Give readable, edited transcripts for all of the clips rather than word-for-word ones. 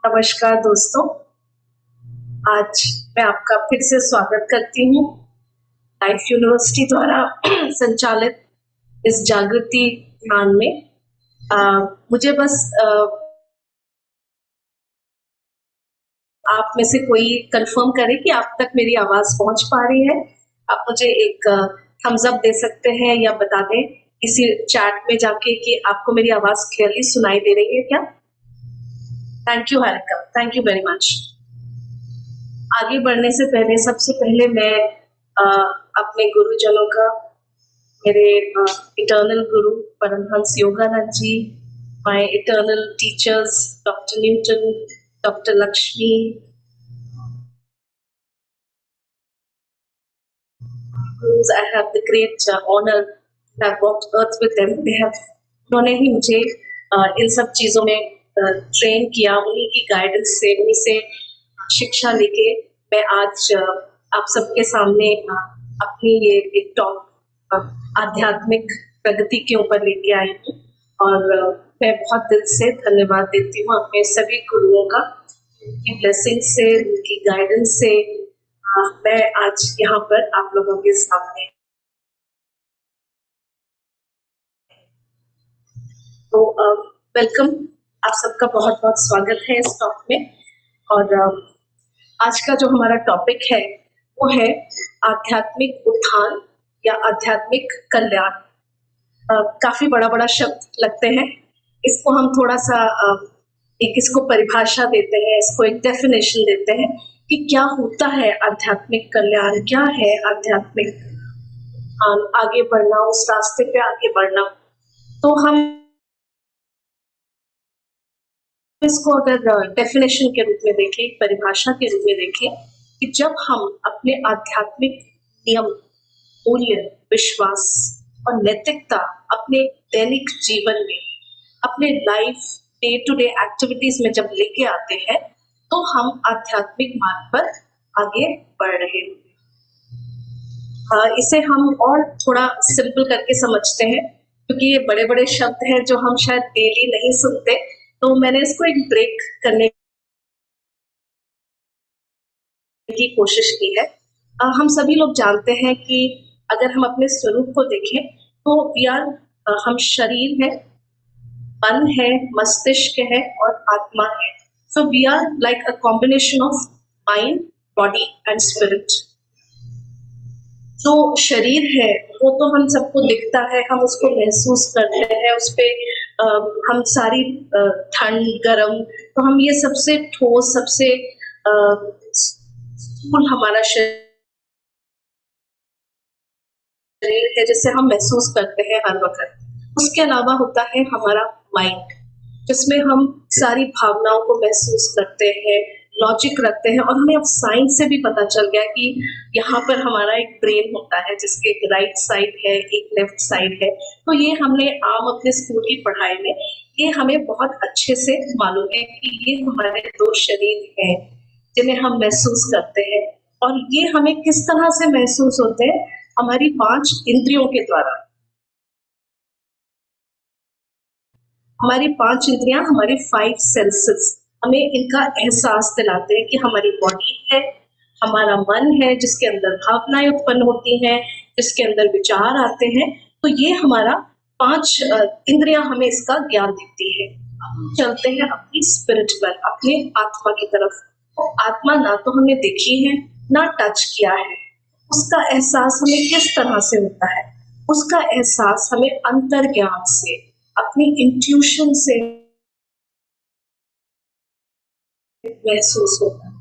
नमस्कार दोस्तों, आज मैं आपका फिर से स्वागत करती हूँ लाइफ यूनिवर्सिटी द्वारा संचालित इस जागृति ध्यान में। मुझे बस आप में से कोई कंफर्म करे कि आप तक मेरी आवाज पहुंच पा रही है। आप मुझे एक थम्स अप दे सकते हैं या बता दें इसी चैट में जाके कि आपको मेरी आवाज क्लियरली सुनाई दे रही है क्या? Thank you Harika, thank you very much. आगे बढ़ने से पहले सबसे पहले मैं अपने गुरुजनों का, मेरे eternal guru Paramhansa Yogananda ji, my eternal teachers doctor Newton, doctor Lakshmi, I have the great honor to have walked earth with them. उन्होंने ही मुझे इन सब चीजों में ट्रेन किया, उन्हीं की गाइडेंस से, उन्हीं से शिक्षा लेके मैं आज आप सबके सामने अपनी ये एक टॉक आध्यात्मिक प्रगति के ऊपर लेके आई हूँ। और मैं बहुत दिल से धन्यवाद देती हूँ अपने सभी गुरुओं का, उनकी ब्लेसिंग से, उनकी गाइडेंस से मैं आज यहाँ पर आप लोगों के सामने। तो वेलकम, आप सबका बहुत बहुत स्वागत है इस टॉक में। और आज का जो हमारा टॉपिक है वो है आध्यात्मिक उत्थान या आध्यात्मिक कल्याण। काफी बड़ा बड़ा शब्द लगते हैं, इसको हम थोड़ा सा इसको परिभाषा देते हैं, इसको एक डेफिनेशन देते हैं कि क्या होता है आध्यात्मिक कल्याण, क्या है आध्यात्मिक आगे बढ़ना, उस रास्ते पे आगे बढ़ना। तो हम इसको अगर डेफिनेशन के रूप में देखें, परिभाषा के रूप में देखें कि जब हम अपने आध्यात्मिक नियम, मूल्य, विश्वास और नैतिकता अपने दैनिक जीवन में, अपने life day to day activities में जब लेके आते हैं तो हम आध्यात्मिक मार्ग पर आगे बढ़ रहे हैं। इसे हम और थोड़ा सिंपल करके समझते हैं, क्योंकि ये बड़े बड़े शब्द हैं जो हम शायद डेली नहीं सुनते, तो मैंने इसको एक ब्रेक करने की कोशिश की है। हम सभी लोग जानते हैं कि अगर हम अपने स्वरूप को देखें तो हम शरीर है, मन है, मस्तिष्क है और आत्मा है। So we are like a combination of mind, body and spirit. जो शरीर है वो तो हम सबको दिखता है, हम उसको महसूस करते हैं, उस पर हम सारी ठंड, गरम, तो हम ये सबसे ठोस, सबसे स्थूल हमारा शरीर है जिसे हम महसूस करते हैं हर वक्त। उसके अलावा होता है हमारा माइंड, जिसमें हम सारी भावनाओं को महसूस करते हैं, लॉजिक रखते हैं। और हमें अब साइंस से भी पता चल गया कि यहाँ पर हमारा एक ब्रेन होता है जिसके एक राइट साइड है, एक लेफ्ट साइड है। तो ये हमने आम अपने स्कूल की पढ़ाई में ये हमें बहुत अच्छे से मालूम है कि ये हमारे दो शरीर हैं जिन्हें हम महसूस करते हैं। और ये हमें किस तरह से महसूस होते हैं? हमारी 5 इंद्रियों के द्वारा। हमारी 5 इंद्रियां, हमारी 5 सेंसेस हमें इनका एहसास दिलाते हैं कि हमारी बॉडी है, हमारा मन है जिसके अंदर भावनाएं उत्पन्न होती हैं, जिसके अंदर विचार आते हैं। तो ये हमारा 5 इंद्रियां हमें इसका ज्ञान देती है। अब चलते हैं अपनी स्पिरिट पर, अपने आत्मा की तरफ। तो आत्मा ना तो हमने देखी है, ना टच किया है, उसका एहसास हमें किस तरह से होता है? उसका एहसास हमें अंतर्ज्ञान से, अपनी इंट्यूशन से महसूस होता है।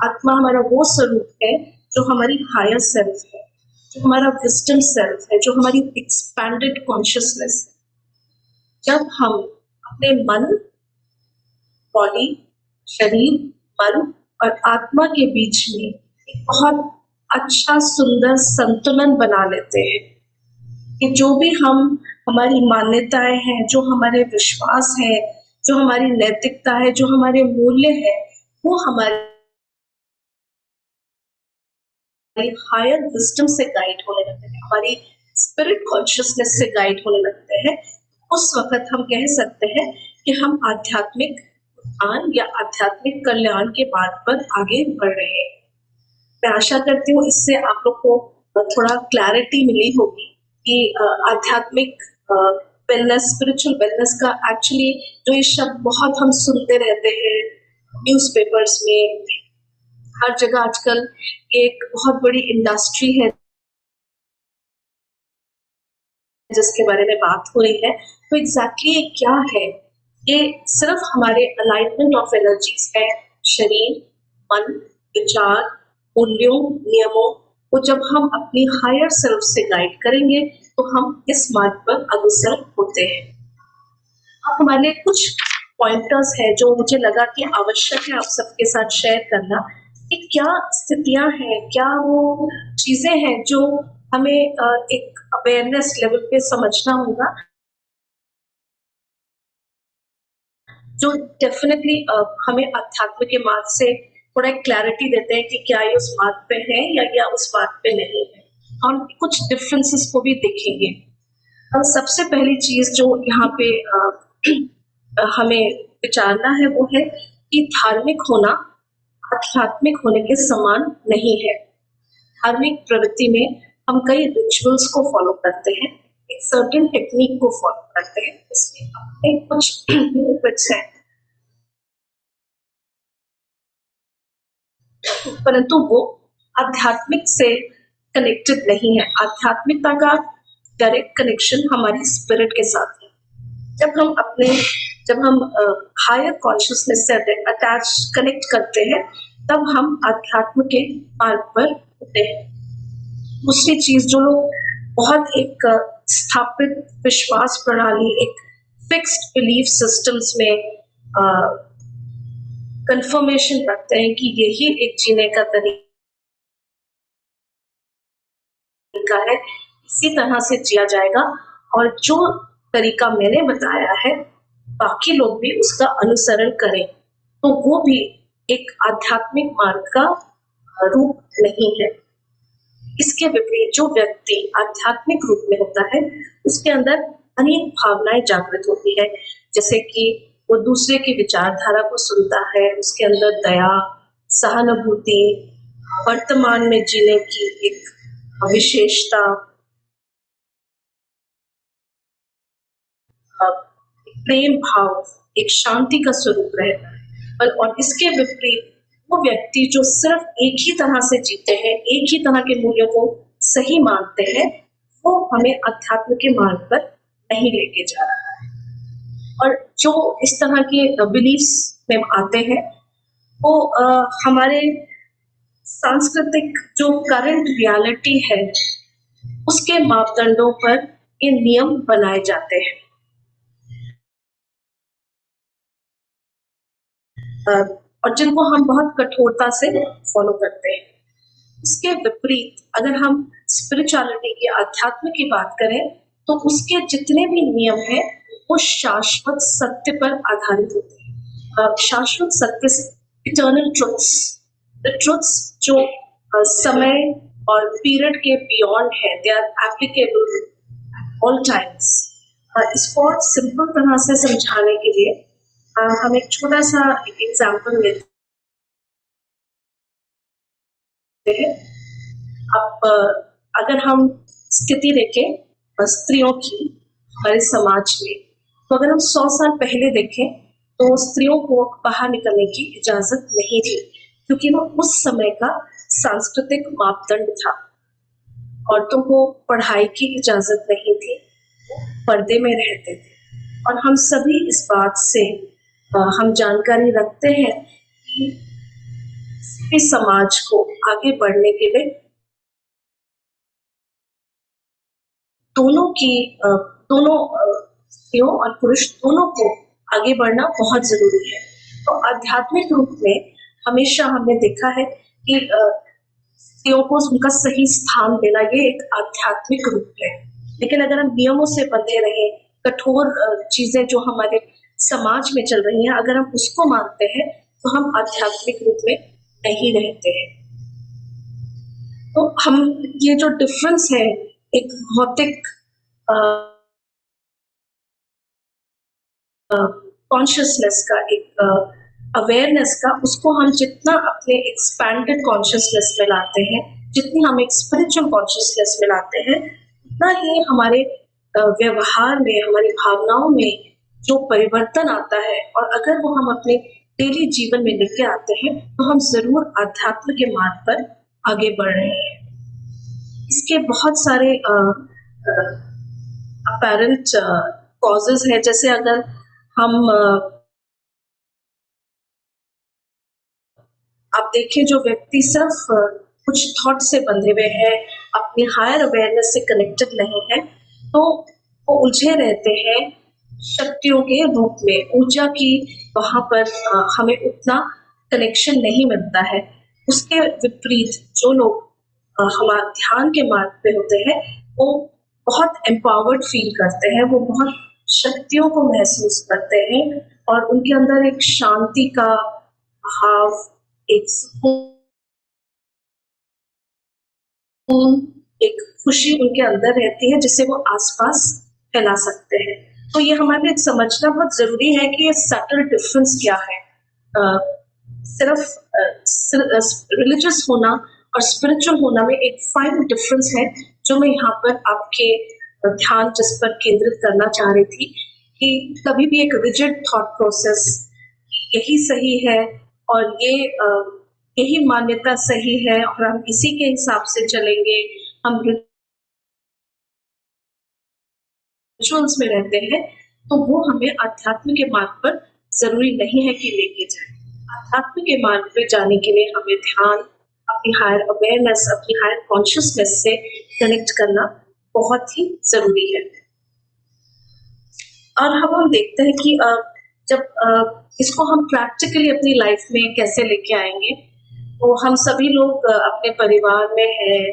आत्मा हमारा वो स्वरूप है जो हमारी हायर सेल्फ है, जो हमारा विजडम सेल्फ है, जो हमारी एक्सपैंडेड कॉन्शियसनेस है। जब हम अपने मन, बॉडी, शरीर, मन और आत्मा के बीच में एक बहुत अच्छा सुंदर संतुलन बना लेते हैं कि जो भी हमारी मान्यताएं हैं, जो हमारे विश्वास है, जो हमारी नैतिकता है, जो हमारे मूल्य है, वो हमारे हायर विजडम से गाइड होने लगते हैं, हमारी स्पिरिट कॉन्शियसनेस से गाइड होने लगते हैं। उस वक्त हम कह सकते हैं कि हम आध्यात्मिक ज्ञान या आध्यात्मिक कल्याण के मार्ग पर आगे बढ़ रहे हैं। मैं आशा करती हूँ इससे आप लोग को थोड़ा क्लैरिटी मिली होगी कि आध्यात्मिक वेलनेस, स्पिरिचुअल वेलनेस का एक्चुअली जो ये शब्द बहुत हम सुनते रहते हैं न्यूज़पेपर्स में, हर जगह आजकल एक बहुत बड़ी इंडस्ट्री है जिसके बारे में बात हो रही है। तो एग्जैक्टली ये क्या है? ये सिर्फ हमारे अलाइनमेंट ऑफ एनर्जीज है, शरीर, मन, विचार, मूल्यों, नियमों को जब हम अपनी हायर सेल्फ से गाइड करेंगे तो हम इस मार्ग पर अग्रसर होते हैं। अब हमारे लिए कुछ पॉइंटर्स है जो मुझे लगा कि आवश्यक है आप सबके साथ शेयर करना कि क्या स्थितियां हैं, क्या वो चीजें हैं जो हमें एक अवेयरनेस लेवल पे समझना होगा, जो डेफिनेटली हमें अध्यात्म के मार्ग से थोड़ा क्लैरिटी देते हैं कि क्या ये उस मार्ग पे है या उस मार्ग पे नहीं है। हम कुछ डिफरेंसेस को भी देखेंगे। सबसे पहली चीज जो यहाँ पे हमें विचारना है वो है कि धार्मिक होना आध्यात्मिक होने के समान नहीं है। धार्मिक प्रवृत्ति में हम कई रिचुअल्स को फॉलो करते हैं, एक सर्टेन टेक्निक को फॉलो करते हैं, इसमें अपने कुछ बेनिफिट्स हैं, परंतु वो आध्यात्मिक से कनेक्टेड नहीं है। आध्यात्मिकता का डायरेक्ट कनेक्शन हमारी स्पिरिट के साथ है। जब हम हायर कॉन्शियसनेस से अटैच कनेक्ट करते हैं तब हम अध्यात्म के मार्ग पर होते हैं। दूसरी चीज, जो लोग बहुत एक स्थापित विश्वास प्रणाली, एक फिक्स्ड बिलीफ सिस्टम्स में कंफर्मेशन रखते हैं कि यही एक जीने का तरीका है, इसी तरह से जिया जाएगा और जो तरीका मैंने बताया है बाकी लोग भी उसका अनुसरण करें, तो वो भी एक आध्यात्मिक मार्ग का रूप नहीं है। इसके विपरीत जो व्यक्ति आध्यात्मिक रूप में होता है उसके अंदर अनेक भावनाएं जागृत होती है, जैसे कि वो दूसरे की विचारधारा को सुनता है, उसके अंदर दया, सहानुभूति, वर्तमान में जीने की एक विशेषता, प्रेम भाव, एक शांति का स्वरूप रहता है। और इसके विपरीत वो व्यक्ति जो सिर्फ एक ही तरह से जीते हैं, एक ही तरह के मूल्यों को सही मानते हैं, वो हमें अध्यात्म के मार्ग पर नहीं लेके जा रहा है। और जो इस तरह के बिलीफ्स में आते हैं वो हमारे सांस्कृतिक जो करंट रियलिटी है उसके मापदंडों पर ये नियम बनाए जाते हैं। और जिनको हम बहुत कठोरता से फॉलो करते हैं। इसके विपरीत अगर हम स्पिरिचुअलिटी की, अध्यात्म की बात करें तो उसके जितने भी नियम हैं वो शाश्वत सत्य पर आधारित होते हैं। शाश्वत सत्य, इटर्नल ट्रुथ्स, द ट्रुथ्स जो समय और पीरियड के बियॉन्ड है, they are applicable all times. इसको सिंपल तरह से समझाने के लिए हम एक छोटा सा एग्जाम्पल लेते हैं। अब अगर हम स्थिति देखें स्त्रियों की हमारे समाज में, तो अगर हम 100 साल पहले देखें तो स्त्रियों को बाहर निकलने की इजाजत नहीं थी, क्योंकि वो उस समय का सांस्कृतिक मापदंड था। औरतों को पढ़ाई की इजाजत नहीं थी, वो पर्दे में रहते थे। और हम सभी इस बात से हम जानकारी रखते हैं कि किसी समाज को आगे बढ़ने के लिए दोनों स्त्रियों और पुरुष दोनों को आगे बढ़ना बहुत जरूरी है। तो आध्यात्मिक रूप में हमेशा हमने देखा है कि स्त्रियों को उनका सही स्थान देना ये एक आध्यात्मिक रूप है। लेकिन अगर हम नियमों से बंधे रहे, कठोर चीजें जो हमारे समाज में चल रही हैं अगर हम उसको मानते हैं तो हम आध्यात्मिक रूप में नहीं रहते हैं। तो हम ये जो डिफरेंस है एक भौतिक कॉन्शियसनेस का, एक अवेयरनेस का, उसको हम जितना अपने एक्सपैंडेड कॉन्शियसनेस में लाते हैं, जितनी हम एक स्पिरिचुअल कॉन्शियसनेस में लाते हैं, उतना ही हमारे व्यवहार में, हमारी भावनाओं में जो परिवर्तन आता है, और अगर वो हम अपने डेली जीवन में लेके आते हैं तो हम जरूर आध्यात्म के मार्ग पर आगे बढ़ रहे हैं। इसके बहुत सारे अपेरेंट कॉजेज है, जैसे अगर हम आप देखिए जो व्यक्ति सिर्फ कुछ थॉट से बंधे हुए हैं, अपनी हायर अवेयरनेस से कनेक्टेड नहीं है, तो वो उलझे रहते हैं शक्तियों के रूप में, ऊर्जा की वहां पर हमें उतना कनेक्शन नहीं मिलता है। उसके विपरीत जो लोग हमारे ध्यान के मार्ग पे होते हैं, वो बहुत एम्पावर्ड फील करते हैं, वो बहुत शक्तियों को महसूस करते हैं, और उनके अंदर एक शांति का भाव, एक सुकून, एक खुशी उनके अंदर रहती है, जिसे वो आसपास फैला सकते हैं। तो ये हमारे लिए समझना बहुत जरूरी है कि ये सटल डिफरेंस क्या है। सिर्फ रिलीजियस होना और स्पिरिचुअल होना में एक फाइन डिफरेंस है, जो मैं यहाँ पर आपके ध्यान जिस पर केंद्रित करना चाह रही थी, कि कभी भी एक रिजिड थॉट प्रोसेस, यही सही है और यही मान्यता सही है और हम इसी के हिसाब से चलेंगे, हम रिचुअल्स में रहते हैं, तो वो हमें अध्यात्म के मार्ग पर जरूरी नहीं है कि लेके जाए। अध्यात्म के मार्ग पे जाने के लिए हमें ध्यान, अपनी हायर अवेयरनेस, अपनी हायर कॉन्शियसनेस से कनेक्ट करना बहुत ही जरूरी है। और हम देखते हैं कि जब इसको हम प्रैक्टिकली अपनी लाइफ में कैसे लेके आएंगे, तो हम सभी लोग अपने परिवार में हैं,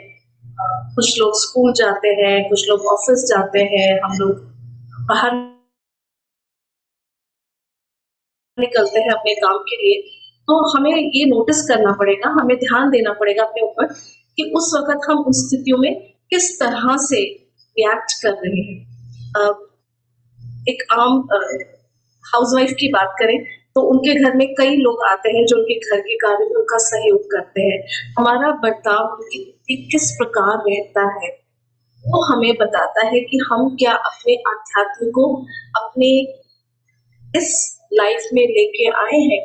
कुछ लोग स्कूल जाते हैं, कुछ लोग ऑफिस जाते हैं, हम लोग बाहर निकलते हैं अपने काम के लिए। तो हमें ये नोटिस करना पड़ेगा, हमें ध्यान देना पड़ेगा अपने ऊपर कि उस वक्त हम उन स्थितियों में किस तरह से रिएक्ट कर रहे हैं। एक आम हाउसवाइफ की बात करें तो उनके घर में कई लोग आते हैं जो उनके घर के कार्य में उनका सहयोग करते हैं। हमारा बर्ताव उनके प्रति किस प्रकार रहता है, वो हमें बताता है कि हम क्या अपने आध्यात्म को अपने इस लाइफ में लेके आए हैं,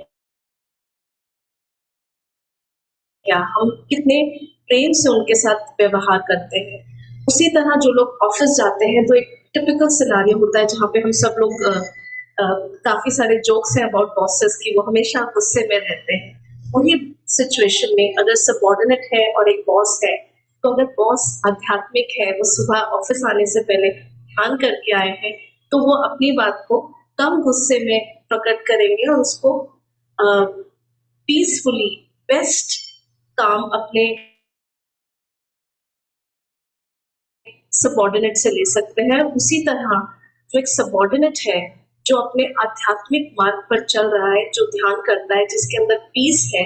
क्या हम कितने प्रेम से उनके साथ व्यवहार करते हैं। उसी तरह जो लोग ऑफिस जाते हैं, तो एक टिपिकल सिनारियो होता है जहाँ पे हम सब लोग काफी सारे जोक्स हैं अबाउट बॉसेस की, वो हमेशा गुस्से में रहते हैं। वही सिचुएशन में अगर सबऑर्डिनेट है और एक बॉस है, तो अगर बॉस आध्यात्मिक है, वो सुबह ऑफिस आने से पहले ध्यान करके आए हैं, तो वो अपनी बात को कम गुस्से में प्रकट करेंगे और उसको पीसफुली बेस्ट काम अपने सबऑर्डिनेट से ले सकते हैं। उसी तरह जो एक सबऑर्डिनेट है, जो अपने आध्यात्मिक मार्ग पर चल रहा है, जो ध्यान करता है, जिसके अंदर पीस है,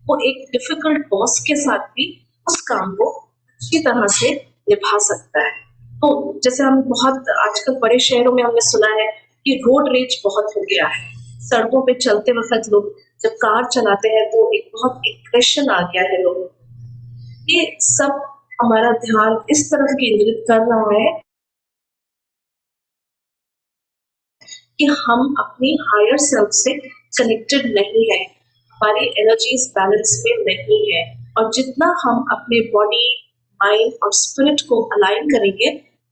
वो एक डिफिकल्ट बॉस के साथ भी उस काम को अच्छी तरह से निभा सकता है। तो जैसे हम बहुत आजकल बड़े शहरों में हमने सुना है कि रोड रेज बहुत हो गया है। सड़कों पे चलते वक्त लोग जब कार चलाते हैं तो एक बहुत एग्रेशन आ गया है लोगों को। ये सब हमारा ध्यान इस तरफ केंद्रित कर रहा है कि हम अपनी हायर सेल्फ से कनेक्टेड नहीं है, हमारी एनर्जीज बैलेंस में नहीं है। और जितना हम अपने बॉडी, माइंड और स्पिरिट को अलाइन करेंगे,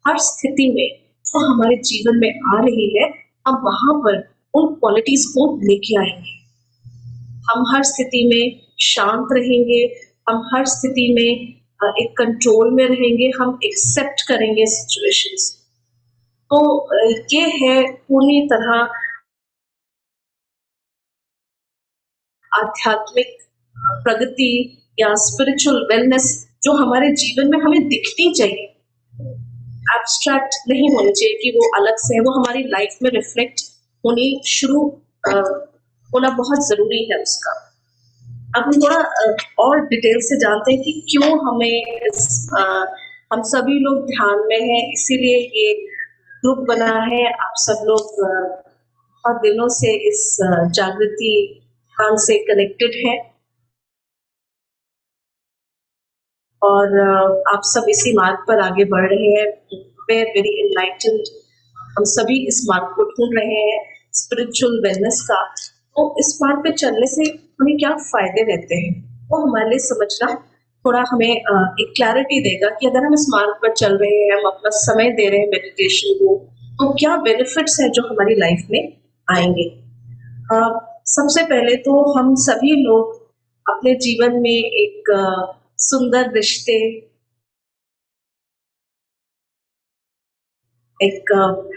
हर स्थिति में जो हमारे जीवन में आ रही है, हम वहां पर उन क्वालिटीज को लेके आएंगे। हम हर स्थिति में शांत रहेंगे, हम हर स्थिति में एक कंट्रोल में रहेंगे, हम एक्सेप्ट करेंगे सिचुएशंस। तो ये है पूरी तरह आध्यात्मिक प्रगति या स्पिरिचुअल वेलनेस जो हमारे जीवन में हमें दिखनी चाहिए। एब्स्ट्रैक्ट नहीं होनी चाहिए कि वो अलग से है, वो हमारी लाइफ में रिफ्लेक्ट होनी शुरू होना बहुत जरूरी है उसका। अब हम थोड़ा और डिटेल से जानते हैं कि क्यों हम सभी लोग ध्यान में हैं, इसीलिए ये ग्रुप बना है। आप सब लोग बहुत दिनों से इस जागृति भगवान से कनेक्टेड है और आप सब इसी मार्ग पर आगे बढ़ रहे हैं। वेरी एनलाइटेंड, हम सभी इस मार्ग को ढूंढ रहे हैं स्पिरिचुअल वेलनेस का। तो इस मार्ग पे चलने से हमें क्या फायदे रहते हैं वो हमारे लिए समझना थोड़ा हमें एक क्लैरिटी देगा कि अगर हम इस मार्ग पर चल रहे हैं, हम अपना समय दे रहे हैं मेडिटेशन को, तो क्या बेनिफिट्स हैं जो हमारी लाइफ में आएंगे। सबसे पहले तो हम सभी लोग अपने जीवन में एक सुंदर रिश्ते, एक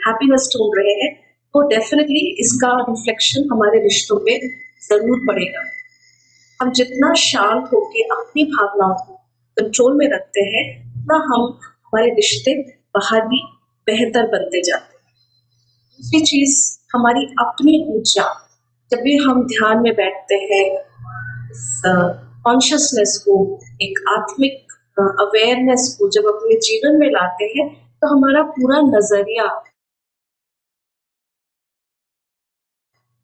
हैप्पीनेस ढूंढ रहे हैं, तो डेफिनेटली इसका रिफ्लेक्शन हमारे रिश्तों पे जरूर पड़ेगा। हम जितना शांत होके अपनी भावनाओं को कंट्रोल में रखते हैं, उतना हम हमारे रिश्ते बाहर भी बेहतर बनते जाते हैं। दूसरी चीज, हमारी अपनी ऊर्जा, जब भी हम ध्यान में बैठते हैं, कॉन्शियसनेस को, एक आत्मिक अवेयरनेस को जब अपने जीवन में लाते हैं, तो हमारा पूरा नजरिया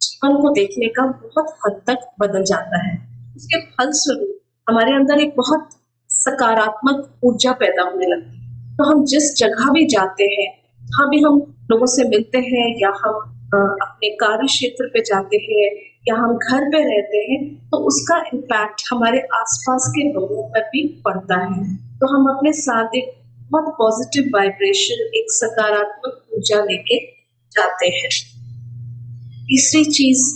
जीवन को देखने का बहुत हद तक बदल जाता है। उसके फलस्वरूप हमारे अंदर एक बहुत सकारात्मक ऊर्जा पैदा होने लगती है। तो हम जिस जगह भी जाते हैं, जहाँ भी हम लोगों से मिलते हैं, या हम अपने कार्य क्षेत्र पे जाते हैं, या हम घर पे रहते हैं, तो उसका इम्पैक्ट हमारे आसपास के लोगों पर भी पड़ता है। तो हम अपने साथ एक बहुत पॉजिटिव वाइब्रेशन, एक सकारात्मक ऊर्जा लेके जाते हैं। तीसरी चीज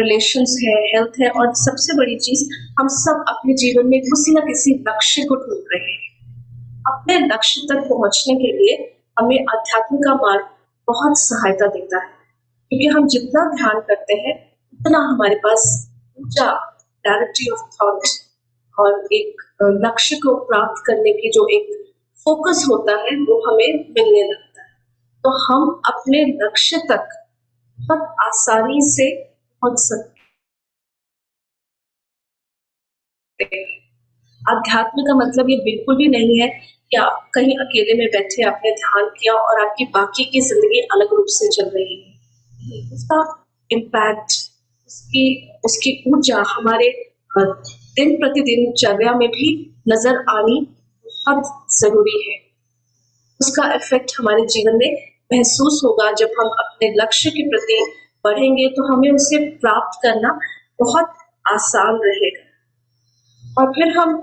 रिलेशंस है, हेल्थ है, और सबसे बड़ी चीज, हम सब अपने जीवन में किसी न किसी लक्ष्य को ढूंढ रहे हैं। अपने लक्ष्य तक पहुंचने के लिए हमें अध्यात्म का मार्ग बहुत सहायता देता है, क्योंकि हम जितना ध्यान करते हैं उतना हमारे पास ऊर्जा, क्लैरिटी ऑफ थॉट और एक लक्ष्य को प्राप्त करने की जो एक फोकस होता है वो हमें मिलने लगता है। तो हम अपने लक्ष्य तक बहुत आसानी से पहुंच सकते हैं। अध्यात्म का मतलब ये बिल्कुल भी नहीं है कि आप कहीं अकेले में बैठे आपने ध्यान किया और आपकी बाकी की जिंदगी अलग रूप से चल रही है। उसका इम्पैक्ट, उसकी उसकी ऊर्जा हमारे दिन प्रतिदिन चर्या में भी नजर आनी बहुत जरूरी है। उसका इफेक्ट हमारे जीवन में महसूस होगा। जब हम अपने लक्ष्य के प्रति बढ़ेंगे तो हमें उसे प्राप्त करना बहुत आसान रहेगा, और फिर हम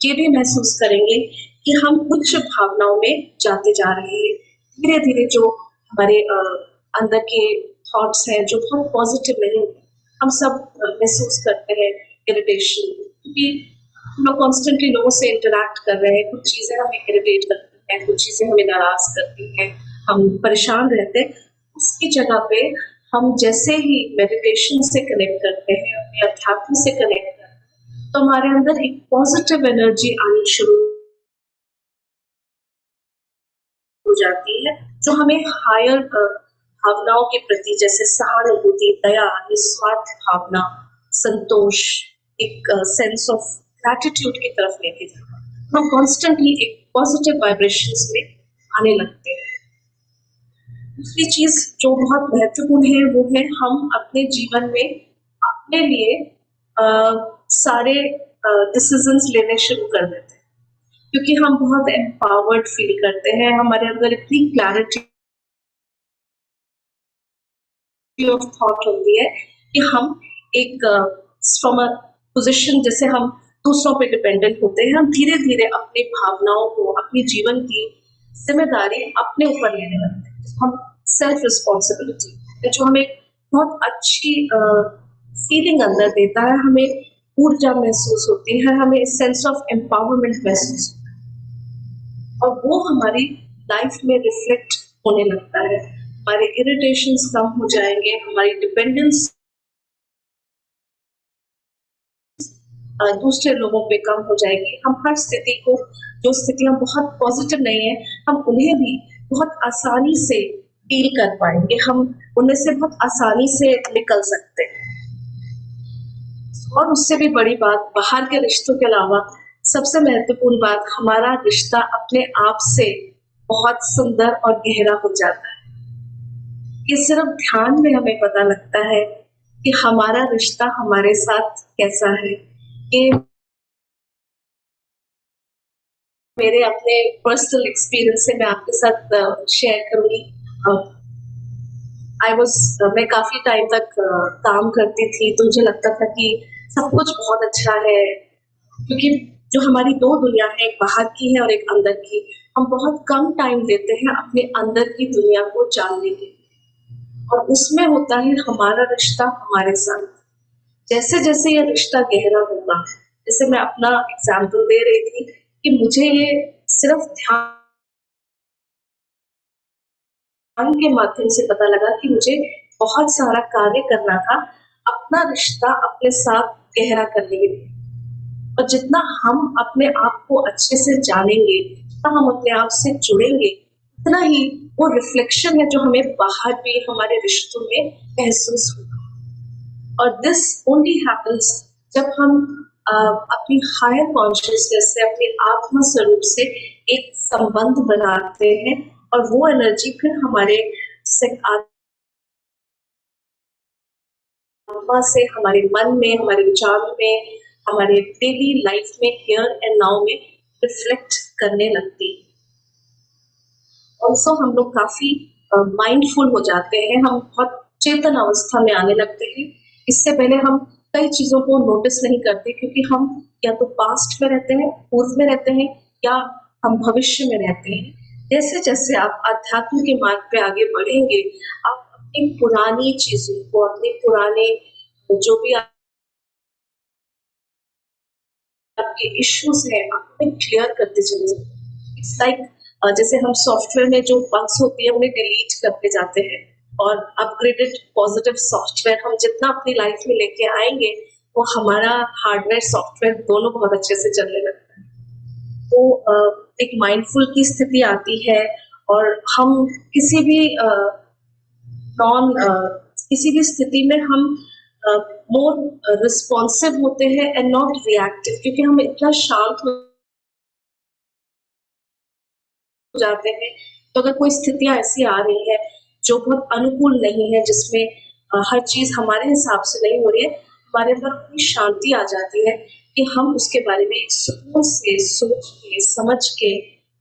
ये भी महसूस करेंगे कि हम उच्च भावनाओं में जाते जा रहे हैं। धीरे धीरे जो हमारे अंदर के थॉट्स हैं जो बहुत पॉजिटिव नहीं होते, हम सब महसूस करते हैं इरिटेशन, क्योंकि हम लोग कॉन्स्टेंटली लोगों से इंटरेक्ट कर रहे हैं। कुछ चीजें हमें इरिटेट करती हैं, कुछ चीजें हमें नाराज करती हैं, हम परेशान रहते हैं। उसकी जगह पे हम जैसे ही मेडिटेशन से कनेक्ट करते हैं, अपने अध्यात्म से कनेक्ट करते हैं, तो हमारे अंदर एक पॉजिटिव एनर्जी आनी शुरू हो जाती है, जो हमें हायर भावनाओं के प्रति, जैसे सहानुभूति, दया, निस्वार्थ भावना, संतोष, एक सेंस ऑफ ग्रैटिट्यूड की तरफ लेके जाता है। हम कॉन्स्टेंटली एक पॉजिटिव वाइब्रेशंस में आने लगते हैं। दूसरी चीज जो बहुत महत्वपूर्ण है वो है हम अपने जीवन में अपने लिए सारे डिसीजंस लेने शुरू कर देते हैं, क्योंकि हम बहुत एम्पावर्ड फील करते हैं। हमारे अंदर इतनी क्लैरिटी ऑफ थॉट होती है कि हम एक फ्रॉम अ पोजिशन, जैसे हम दूसरों पे डिपेंडेंट होते हैं, हम धीरे धीरे अपनी भावनाओं को, अपनी जीवन की जिम्मेदारी अपने ऊपर लेने लगते हैं, जिसको हम सेल्फ रिस्पॉन्सिबिलिटी, जो हमें बहुत अच्छी फीलिंग अंदर देता है, हमें ऊर्जा महसूस होती है, हमें सेंस ऑफ एम्पावरमेंट महसूस होता है, और वो हमारी लाइफ में रिफ्लेक्ट होने लगता है। हमारे इरिटेशंस कम हो जाएंगे, हमारी डिपेंडेंस दूसरे लोगों पे कम हो जाएगी। हम हर स्थिति को, जो स्थितियां बहुत पॉजिटिव नहीं है, हम उन्हें भी बहुत आसानी से डील कर पाएंगे, हम उनमें से बहुत आसानी से निकल सकते हैं। और उससे भी बड़ी बात, बाहर के रिश्तों के अलावा सबसे महत्वपूर्ण बात, हमारा रिश्ता अपने आप से बहुत सुंदर और गहरा हो जाता है। ये सिर्फ ध्यान में हमें पता लगता है कि हमारा रिश्ता हमारे साथ कैसा है। ये मेरे अपने पर्सनल एक्सपीरियंस से मैं आपके साथ शेयर करूँगी। मैं काफ़ी टाइम तक काम करती थी, तो मुझे लगता था कि सब कुछ बहुत अच्छा है, क्योंकि जो हमारी 2 दुनिया है, एक बाहर की है और एक अंदर की। हम बहुत कम टाइम देते हैं अपने अंदर की दुनिया को जानने के लिए, और उसमें होता है हमारा रिश्ता हमारे साथ। जैसे-जैसे ये रिश्ता गहरा होगा, जैसे मैं अपना एग्ज़ाम्पल दे रही थी कि मुझे ये सिर्फ़ ध्यान के माध्यम से पता लगा कि मुझे बहुत सारा कार्य करना था, अपना रिश्ता अपने साथ गहरा करने के लिए। और जितना हम अपने आप को अच्छे से जानेंगे, जितना हम अपने आप से जुड़ेंगे, उतना ही वो रिफ्लेक्शन है जो हमें बाहर भी हमारे रिश्तों में महसूस होगा। और दिस ओनली हैपेंस जब हम अपनी हायर कॉन्शियसनेस से, अपने आत्मा स्वरूप से एक संबंध बनाते हैं, और वो एनर्जी फिर हमारे आत्मा से, हमारे मन में, हमारे विचारों में, हमारे डेली लाइफ में, हियर एंड नाउ में रिफ्लेक्ट करने लगती है। ऑल्सो हम लोग काफ़ी माइंडफुल हो जाते हैं, हम बहुत चेतन अवस्था में आने लगते हैं। इससे पहले हम कई चीज़ों को नोटिस नहीं करते, क्योंकि हम या तो पास्ट में रहते हैं, पूर्व में रहते हैं, या हम भविष्य में रहते हैं। जैसे-जैसे आप अध्यात्म के मार्ग पे आगे बढ़ेंगे, आप अपनी पुरानी चीज़ों को, अपने पुराने जो भी आपके इश्यूज़ हैं, आप उन्हें क्लियर करते चले जाएँ। इट्स लाइक जैसे हम सॉफ्टवेयर में जो बग्स होती है उन्हें डिलीट करते जाते हैं, और अपग्रेडेड पॉजिटिव सॉफ्टवेयर हम जितना अपनी लाइफ में लेके आएँगे, वो हमारा हार्डवेयर, सॉफ्टवेयर दोनों बहुत अच्छे से चलने लगता है। तो एक माइंडफुल की स्थिति आती है, और हम किसी भी नॉन किसी भी स्थिति में हम मोर रिस्पॉन्सिव होते हैं एंड नॉट रिएक्टिव, क्योंकि हम इतना शांत हो जाते हैं। तो अगर कोई स्थितियाँ ऐसी आ रही है जो बहुत अनुकूल नहीं है, जिसमें हर चीज़ हमारे हिसाब से नहीं हो रही है, हमारे अंदर इतनी शांति आ जाती है कि हम उसके बारे में एक सुकून से सोच के, समझ के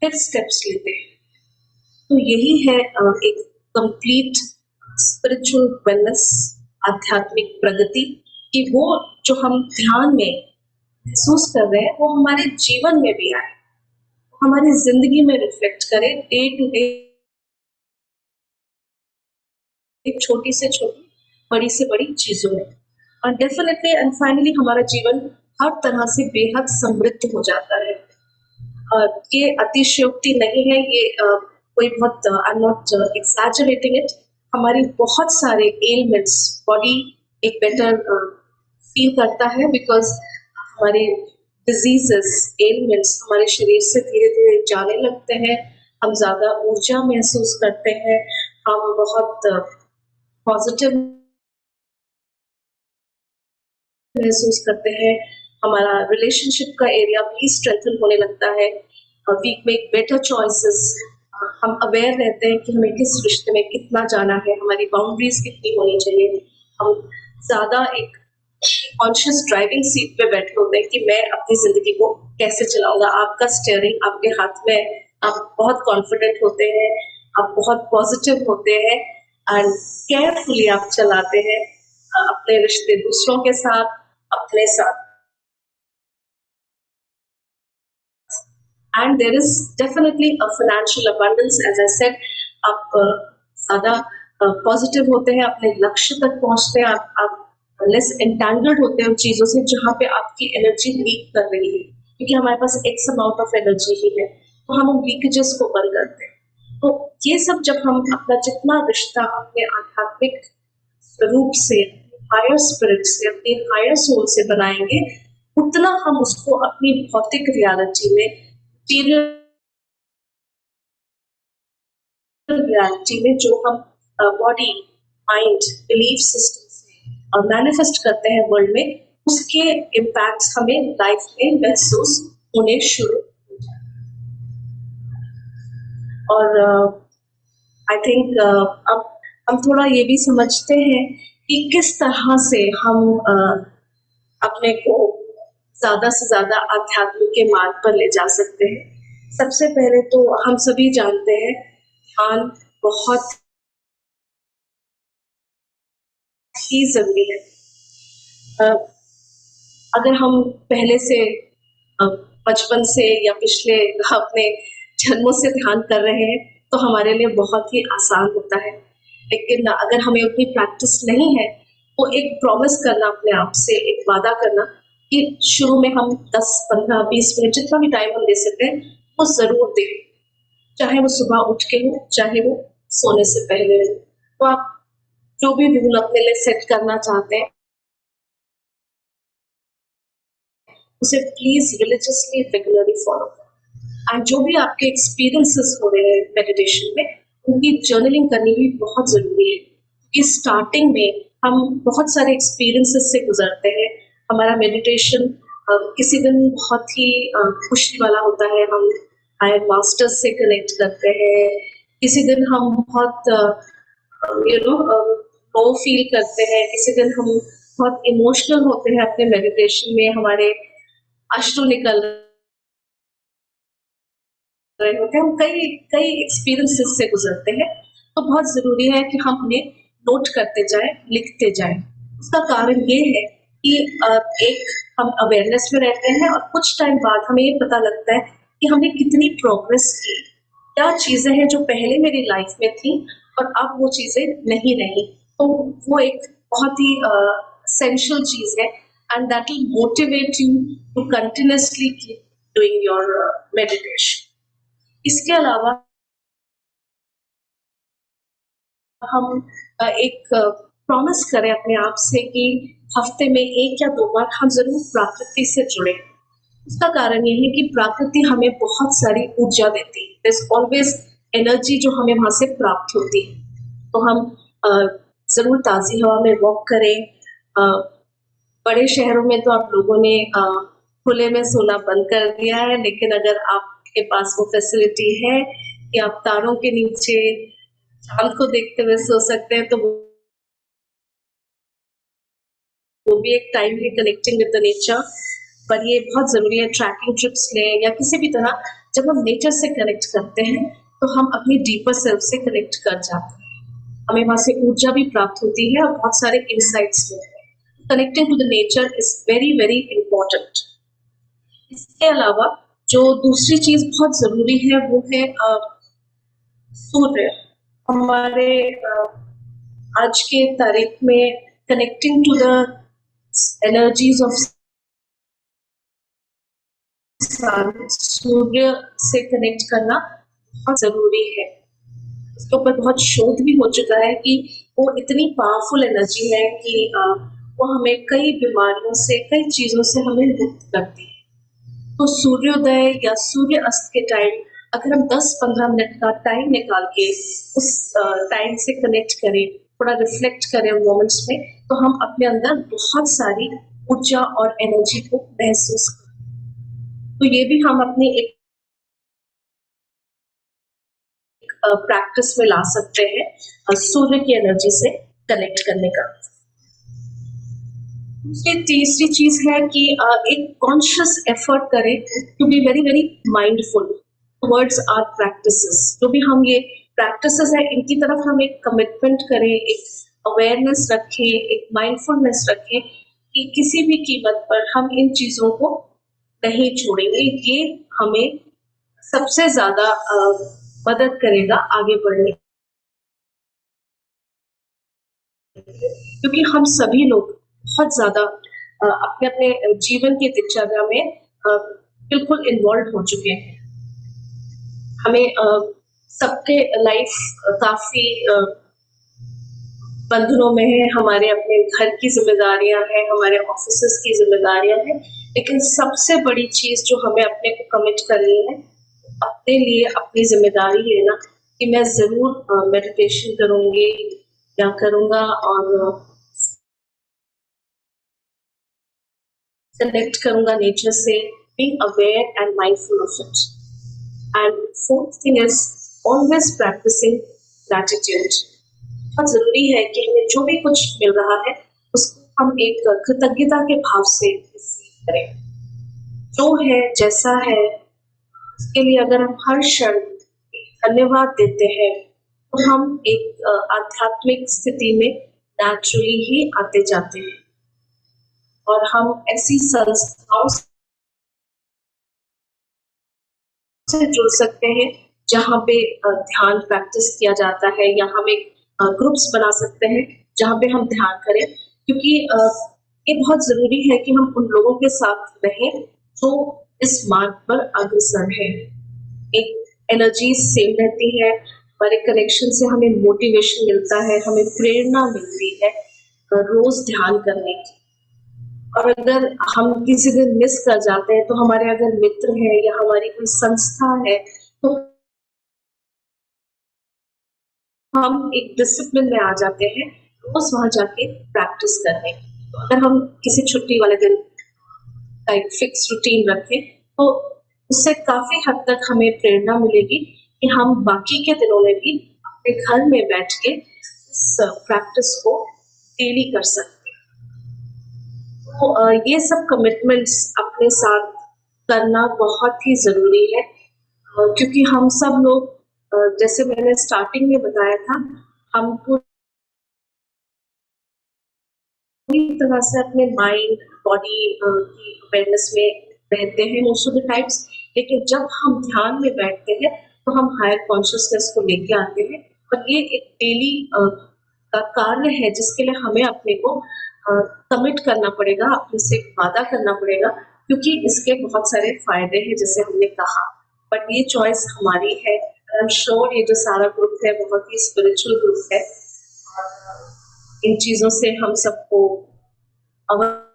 फिर स्टेप्स लेते हैं। तो यही है एक कंप्लीट स्पिरिचुअल वेलनेस, आध्यात्मिक प्रगति, कि वो जो हम ध्यान में महसूस कर रहे हैं, वो हमारे जीवन में भी आए, हमारी ज़िंदगी में रिफ्लेक्ट करे, डे टू डे, एक छोटी से छोटी, बड़ी से बड़ी चीज़ों में। और डेफ़िनेटली एंड फाइनली हमारा जीवन हर तरह से बेहद समृद्ध हो जाता है। ये अतिशयोक्ति नहीं है, ये कोई बहुत, आई एम नॉट एक्सैजरेटिंग इट। हमारी बहुत सारे एलिमेंट्स, बॉडी एक बेटर फील करता है, बिकॉज़ हमारे डिजीजेस, एलिमेंट्स हमारे शरीर से धीरे-धीरे जाने लगते हैं, हम ज़्यादा ऊर्जा महसूस करते हैं, हम बहुत पॉजिटिव महसूस करते हैं, हमारा रिलेशनशिप का एरिया भी स्ट्रेंथन होने लगता है, वी मेक बेटर चॉइसेस, हम अवेयर रहते हैं कि हमें किस रिश्ते में कितना जाना है, हमारी बाउंड्रीज कितनी होनी चाहिए, हम ज़्यादा एक कॉन्शियस ड्राइविंग सीट पे बैठे होते हैं कि मैं अपनी ज़िंदगी को कैसे चलाऊँगा। आपका स्टीयरिंग आपके हाथ में है, आप बहुत कॉन्फिडेंट होते हैं, आप बहुत पॉजिटिव होते हैं, एंड केयरफुली आप चलाते हैं अपने रिश्ते दूसरों के साथ, अपने साथ। And there is definitely a financial abundance, as I said. आप ज़्यादा पॉजिटिव होते हैं, अपने लक्ष्य तक पहुंचते हैं, आप लेस एंटैंगल्ड होते हैं उन चीज़ों से जहाँ पे आपकी एनर्जी लीक कर रही है, क्योंकि हमारे पास एक्स अमाउंट ऑफ एनर्जी ही है, तो हम उन लीकेजेस को बंद करते हैं। तो ये सब जब हम अपना जितना रिश्ता अपने आध्यात्मिक स्वरूप से, हायर स्पिरिट से, अपनी हायर सोल से बनाएंगे, उतना हम उसको अपनी भौतिक रियलिटी में, मटीरियल रियलिटी में, जो हम बॉडी, माइंड, बिलीफ सिस्टम से मैनिफेस्ट करते हैं वर्ल्ड में, उसके इम्पैक्ट्स हमें लाइफ में महसूस होने शुरू हो जाते हैं। और आई थिंक अब हम थोड़ा ये भी समझते हैं कि किस तरह से हम अपने को ज़्यादा से ज़्यादा आध्यात्म के मार्ग पर ले जा सकते हैं। सबसे पहले तो हम सभी जानते हैं ध्यान बहुत ही ज़रूरी है। अ, अगर हम पहले से अ, बचपन से या पिछले अपने जन्मों से ध्यान कर रहे हैं तो हमारे लिए बहुत ही आसान होता है। लेकिन अगर हमें उतनी प्रैक्टिस नहीं है तो एक प्रॉमिस करना अपने आप से, एक वादा करना कि शुरू में हम 10, 15, 20 मिनट जितना भी टाइम हम दे सकते हैं वो ज़रूर दें। चाहे वो सुबह उठ के हो, चाहे वो सोने से पहले हो। तो आप जो भी रूल अपने लिए सेट करना चाहते हैं उसे प्लीज़ रिलीजियसली रेगुलरली फॉलो करें। एंड जो भी आपके एक्सपीरियंसेस हो रहे हैं मेडिटेशन में, उनकी जर्नलिंग करनी भी बहुत ज़रूरी है कि स्टार्टिंग में हम बहुत सारे एक्सपीरियंसेस से गुजरते हैं। हमारा मेडिटेशन किसी दिन बहुत ही खुशी वाला होता है, हम हायर मास्टर्स से कनेक्ट करते हैं। किसी दिन हम बहुत लो फील करते हैं, किसी दिन हम बहुत इमोशनल होते हैं अपने मेडिटेशन में, हमारे अश्रु निकल रहे होते हैं, हम कई कई एक्सपीरियंसेस से गुजरते हैं। तो बहुत ज़रूरी है कि हम उन्हें नोट करते जाएँ, लिखते जाएँ। उसका कारण ये है कि एक हम अवेयरनेस में रहते हैं और कुछ टाइम बाद हमें ये पता लगता है कि हमने कितनी प्रोग्रेस की। क्या चीज़ें हैं जो पहले मेरी लाइफ में थी और अब वो चीज़ें नहीं रहीं। तो वो एक बहुत ही एसेंशियल चीज़ है and that will motivate you to continuously keep doing your meditation. इसके अलावा हम एक प्रॉमिस करें अपने आप से कि हफ्ते में 1 या 2 बार हम ज़रूर प्रकृति से जुड़ें। उसका कारण ये है कि प्रकृति हमें बहुत सारी ऊर्जा देती है। देयर इज़ ऑलवेज़ एनर्जी जो हमें वहाँ से प्राप्त होती है। तो हम अ, ज़रूर ताज़ी हवा में वॉक करें। अ, बड़े शहरों में तो आप लोगों ने खुले में सोना बंद कर दिया है, लेकिन अगर आपके पास वो फैसिलिटी है कि आप तारों के नीचे चाँद को देखते हुए सो सकते हैं, तो वो भी एक टाइम है कनेक्टिंग विद द नेचर। पर ये बहुत ज़रूरी है, ट्रैकिंग ट्रिप्स लें या किसी भी तरह जब हम नेचर से कनेक्ट करते हैं, तो हम अपनी डीपर सेल्फ से कनेक्ट कर जाते हैं। हमें वहाँ से ऊर्जा भी प्राप्त होती है और बहुत सारे इनसाइट्स मिलते हैं। Connecting to the nature is very, very important. इसके अलावा जो दूसरी चीज़ बहुत ज़रूरी है वो है सूर्य। हमारे आज के तारीख में connecting to the energies of Surya से कनेक्ट करना बहुत ज़रूरी है। इसके ऊपर बहुत शोध भी हो चुका है कि वो इतनी पावरफुल एनर्जी है कि वो हमें कई बीमारियों से, कई चीज़ों से हमें मुक्त करती है। तो सूर्योदय या सूर्य अस्त के टाइम अगर हम 10-15 मिनट का टाइम निकाल के उस टाइम से कनेक्ट करें, थोड़ा रिफ्लेक्ट करें मोमेंट्स में, तो हम अपने अंदर बहुत सारी ऊर्जा और एनर्जी को महसूस करें। तो ये भी हम अपनी एक प्रैक्टिस में ला सकते हैं सूर्य की एनर्जी से कनेक्ट करने का। दूसरी तीसरी चीज़ है कि एक कॉन्शियस एफर्ट करें to be very very mindful towards our practices. जो भी हम ये प्रैक्टिसेस है इनकी तरफ हम एक कमिटमेंट करें, एक अवेयरनेस रखें, एक माइंडफुलनेस रखें कि किसी भी कीमत पर हम इन चीज़ों को नहीं छोड़ेंगे। ये हमें सबसे ज़्यादा मदद करेगा आगे बढ़ने, क्योंकि हम सभी लोग बहुत ज़्यादा अपने अपने जीवन की दिनचर्या में बिल्कुल इन्वॉल्व हो चुके हैं। हमें सबके लाइफ काफ़ी बंधनों में है, हमारे अपने घर की जिम्मेदारियां हैं, हमारे ऑफिस की जिम्मेदारियां हैं, लेकिन सबसे बड़ी चीज़ जो हमें अपने को कमिट करनी है, अपने लिए अपनी जिम्मेदारी लेना कि मैं ज़रूर मेडिटेशन करूँगी या करूँगा और कनेक्ट करूँगा नेचर से, being aware and mindful of it. And fourth thing is always practising gratitude. बहुत जरूरी है कि हमें जो भी कुछ मिल रहा है उसको हम एक कृतज्ञता के भाव से रिसीव करें। जो है जैसा है उसके लिए अगर हम हर क्षण एक धन्यवाद देते हैं तो हम एक आध्यात्मिक स्थिति में नेचुरली ही आते जाते हैं और हम ऐसी संस्थाओं से जुड़ सकते हैं जहाँ पे ध्यान प्रैक्टिस किया जाता है, या हम एक ग्रुप्स बना सकते हैं जहाँ पे हम ध्यान करें, क्योंकि ये बहुत जरूरी है कि हम उन लोगों के साथ रहें जो इस मार्ग पर अग्रसर है। एक एनर्जी सेम रहती है, हमारे कनेक्शन से हमें मोटिवेशन मिलता है, हमें प्रेरणा मिलती है रोज ध्यान करने की। और अगर हम किसी दिन मिस कर जाते हैं तो हमारे अगर मित्र है या हमारी कोई संस्था है तो हम एक डिसिप्लिन में आ जाते हैं रोज वहां जाके प्रैक्टिस करने। तो अगर हम किसी छुट्टी वाले दिन का एक फिक्स रूटीन रखें तो उससे काफी हद तक हमें प्रेरणा मिलेगी कि हम बाकी के दिनों में भी अपने घर में बैठ के इस प्रैक्टिस को डेली कर सकते हैं। तो ये सब कमिटमेंट्स अपने साथ करना बहुत ही जरूरी है, क्योंकि हम सब लोग जैसे मैंने स्टार्टिंग में बताया था, हम पूरी तरह से अपने माइंड बॉडी की अवेयरनेस में रहते हैं मोस्ट ऑफ द टाइम्स, लेकिन जब हम ध्यान में बैठते हैं तो हम हायर कॉन्शियसनेस को लेके आते हैं। और ये एक डेली का कार्य है जिसके लिए हमें अपने को कमिट करना पड़ेगा, अपने से वादा करना पड़ेगा, क्योंकि इसके बहुत सारे फायदे हैं जैसे हमने कहा। बट ये चॉइस हमारी है। आई एम श्योर ये जो सारा ग्रुप है बहुत ही स्पिरिचुअल ग्रुप है और इन चीजों से हम सबको अवश्य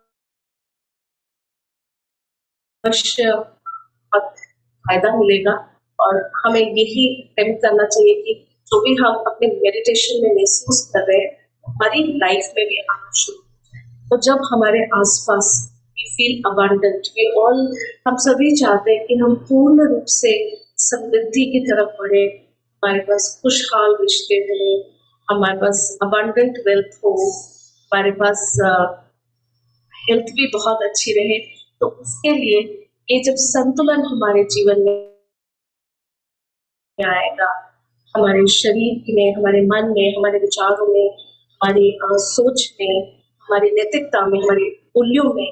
फायदा मिलेगा। और हमें यही अटेम्प्ट करना चाहिए कि जो भी हम अपने मेडिटेशन में महसूस कर रहे हैं हमारी लाइफ में भी आना शुरू हो जाए। तो जब हमारे आसपास we feel abundant, we all, हम सभी चाहते हैं कि हम पूर्ण रूप से समृद्धि की तरफ बढ़े, हमारे पास खुशहाल रिश्ते हो, हमारे पास अबंडेंट वेल्थ हो, हमारे पास हेल्थ भी बहुत अच्छी रहे। तो उसके लिए ये जब संतुलन हमारे जीवन में आएगा, हमारे शरीर में, हमारे मन में, हमारे विचारों में, हमारी सोच में, हमारी नैतिकता में, हमारे मूल्यों में,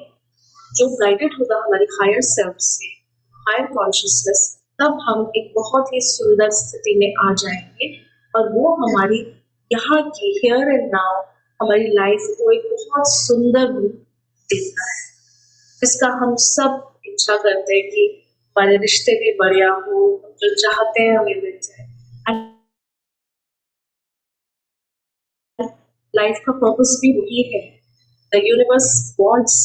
जो गाइडेड होगा हमारी हायर सेल्फ से, हायर कॉन्शियसनेस, तब हम एक बहुत ही सुंदर स्थिति में आ जाएंगे और वो हमारी यहाँ की हियर एंड नाउ हमारी लाइफ को एक बहुत सुंदर रूप देता है, जिसका हम सब इच्छा करते हैं कि हमारे रिश्ते भी बढ़िया हो, जो चाहते हैं हमें मिल जाए। लाइफ का पर्पस भी वही है। द यूनिवर्स वांट्स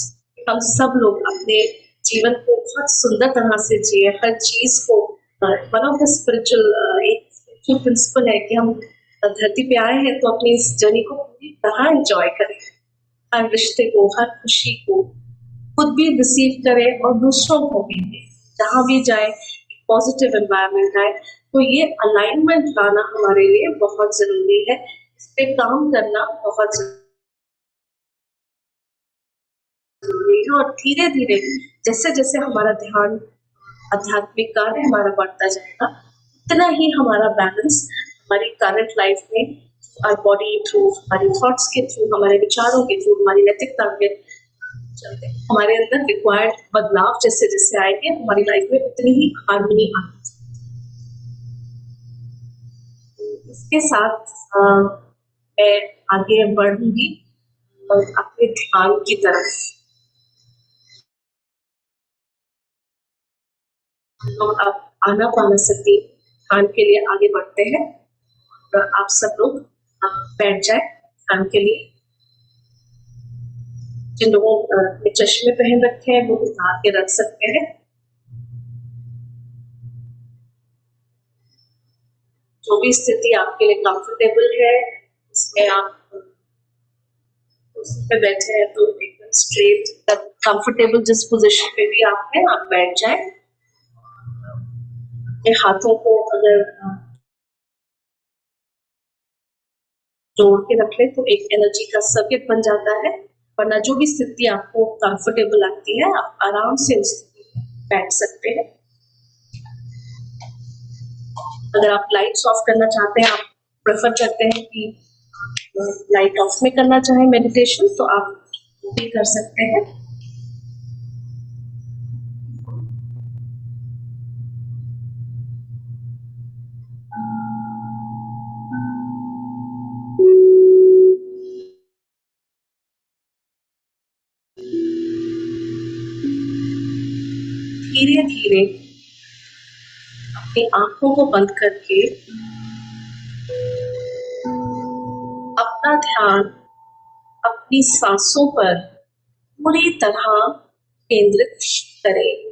हम सब लोग अपने जीवन को बहुत सुंदर तरह से जिए, हर चीज को। वन ऑफ द स्पिरिचुअल एक स्पिरिचुअल प्रिंसिपल है कि हम धरती पे आए हैं तो अपनी इस जर्नी को पूरी तरह एंजॉय करें, हर रिश्ते को, हर खुशी को खुद भी रिसीव करें और दूसरों को भी दें। जहाँ भी जाए पॉजिटिव एनवायरनमेंट आए। तो ये अलाइनमेंट लाना हमारे लिए बहुत जरूरी है, इस पे काम करना बहुत जरूरी है। और धीरे धीरे जैसे जैसे हमारा ध्यान, आध्यात्मिक कार्य हमारा बढ़ता जाएगा, उतना ही हमारा बैलेंस हमारी करंट लाइफ में हमारी बॉडी थ्रू, हमारी थॉट्स के थ्रू, हमारे विचारों के थ्रू, हमारी नैतिकता के चलते हमारे अंदर रिक्वायर्ड बदलाव जैसे जैसे आएंगे हमारी लाइफ में उतनी ही हार्मनी आएगी। इसके साथ मैं आगे बढ़ूंगी अपने ध्यान की तरफ। तो अब आनापानसति ध्यान के लिए आगे बढ़ते हैं। तो आप सब लोग बैठ जाए ध्यान के लिए। जिन लोगों ने चश्मे पहन रखे हैं वो उतार के रख सकते हैं। जो भी स्थिति आपके लिए कंफर्टेबल है उसमें आप कुर्सी पे बैठे हैं तो एकदम स्ट्रेट कंफर्टेबल जिस पोजीशन पे भी आप हैं आप बैठ जाए। अपने हाथों को अगर जोड़ के रख ले तो एक एनर्जी का सर्किट बन जाता है, वरना जो भी स्थिति आपको कंफर्टेबल लगती है आप आराम से उस स्थिति में बैठ सकते हैं। अगर आप लाइट्स ऑफ करना चाहते हैं, आप प्रेफर करते हैं कि लाइट ऑफ में करना चाहें मेडिटेशन, तो आप भी कर सकते हैं। धीरे धीरे अपनी आंखों को बंद करके अपना ध्यान अपनी सांसों पर पूरी तरह केंद्रित करें।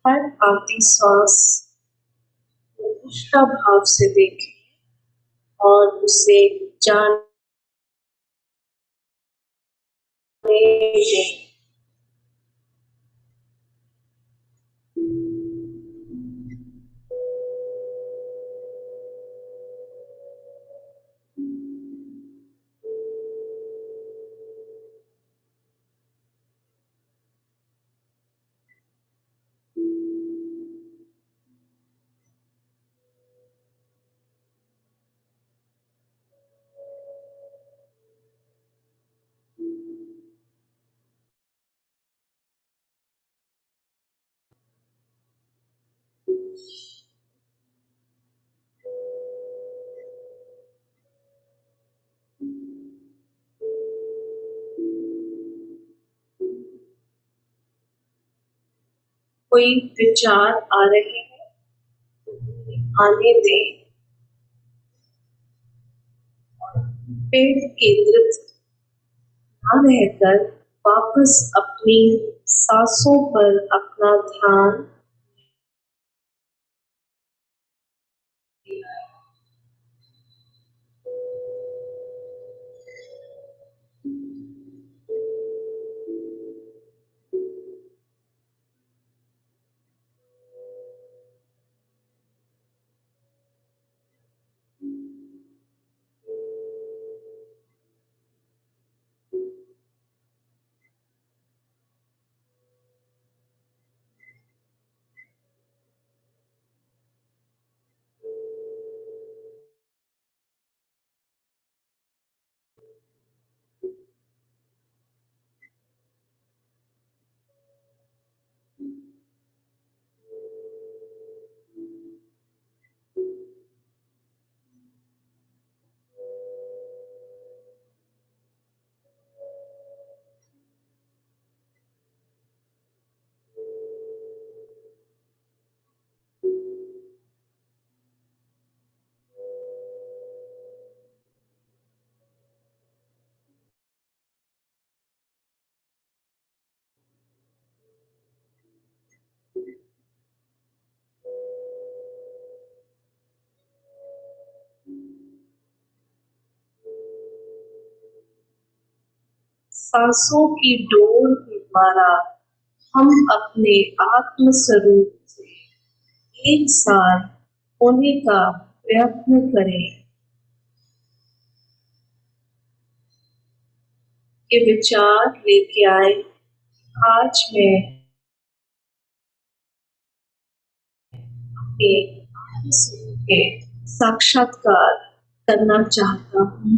हर आती सांस को निष्ठा भाव से देखें और उसे जानने दें। कोई विचार आ रहे हैं तो उन्हें आने दें, पे केंद्रित न रहकर वापस अपनी सांसों पर अपना ध्यान सांसों की डोर के द्वारा हम अपने आत्म स्वरूप से एक साथ होने का प्रयत्न करें। ये विचार लेके आए, आज मैं अपने आत्म स्वरूप के साक्षात्कार करना चाहता हूँ।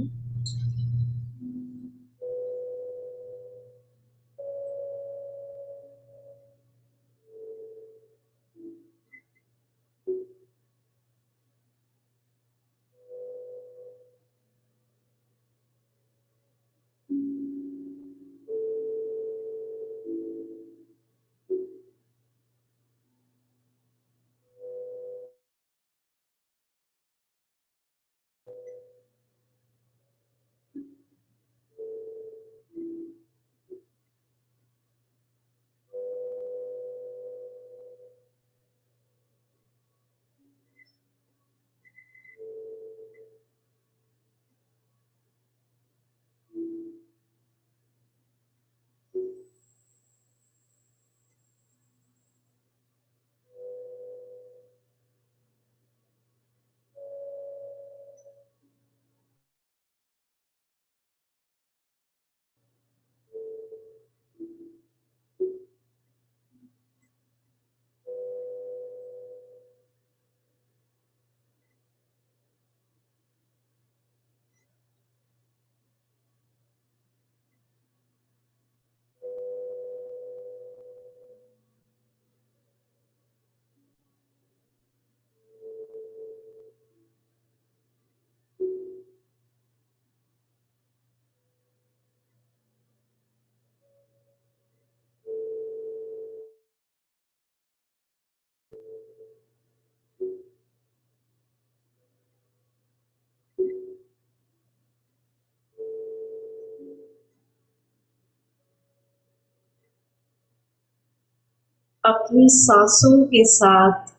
अपनी सांसों के साथ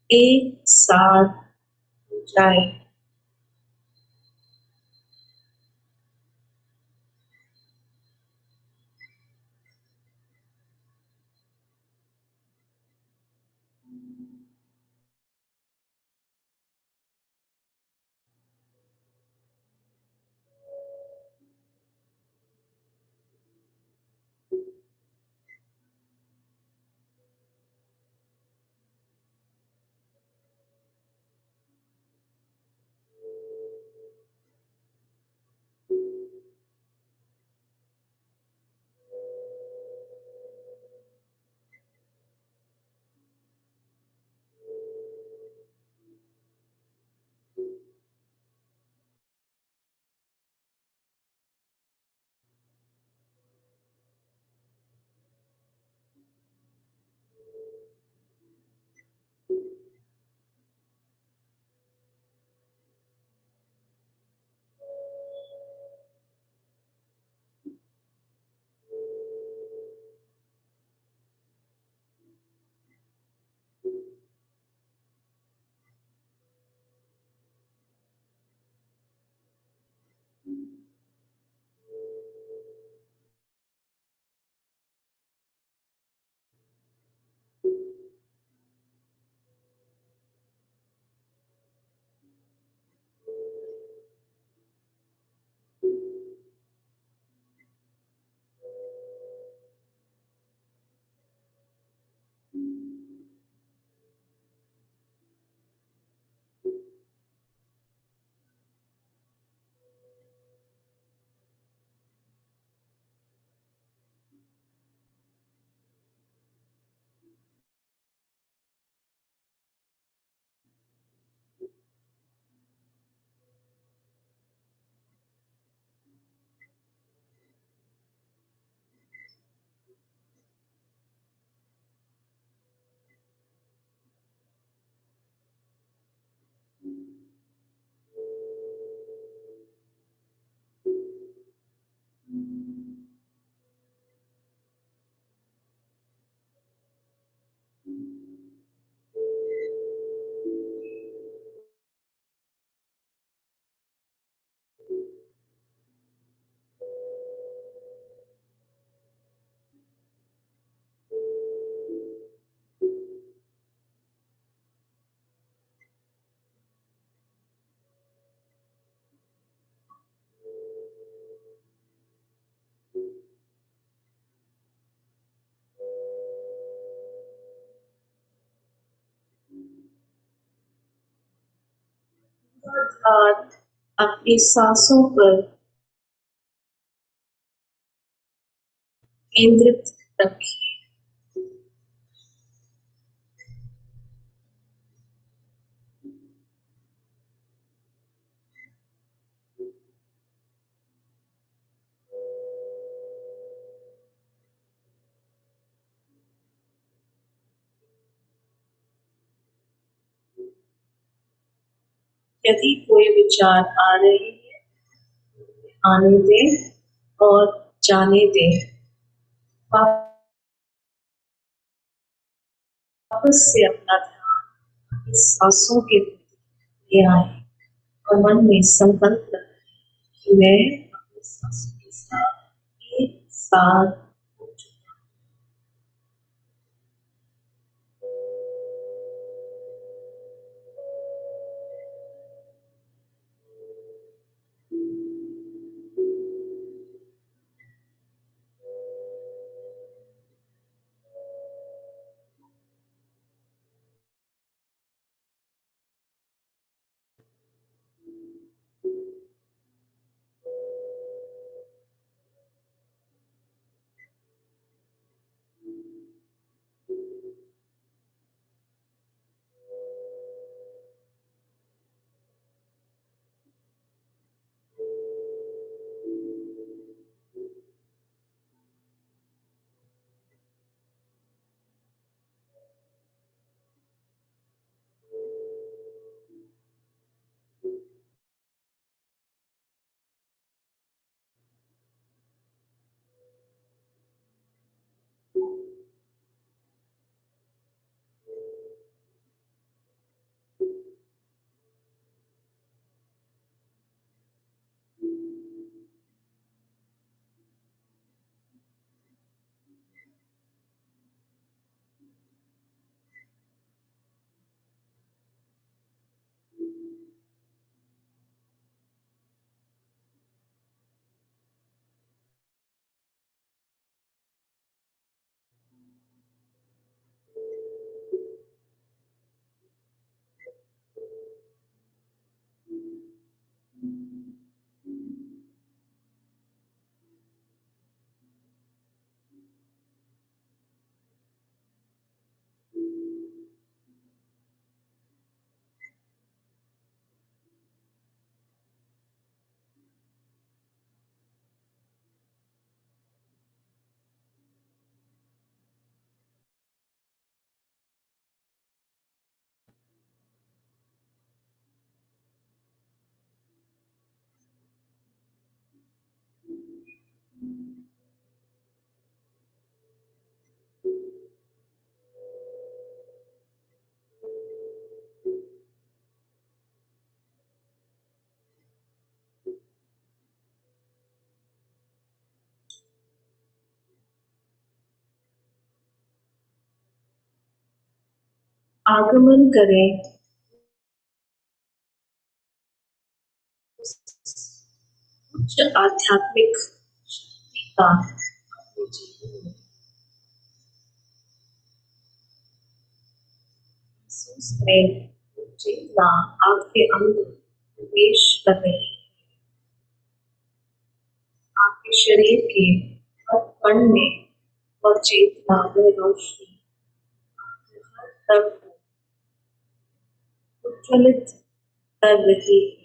एक साथ हो जाए। हाथ अपनी सांसों पर केंद्रित रखें। यदि कोई विचार आ रहे हैं, आने दें और जाने दें। वापस से अपना ध्यान अपनी सांसों के प्रति ले आए और मन में संकल्प रखें कि मैं अपनी सांसों के साथ एक साथ हो चुका आगमन करें उच्च आध्यात्मिक शक्ति का अपने जीवन में महसूस करें। वो चेतना आपके अंदर प्रवेश कर रही है, आपके शरीर के हर कण में वह चेतना, वह रोशनी आपके हर तन को उज्ज्वलित कर रही है।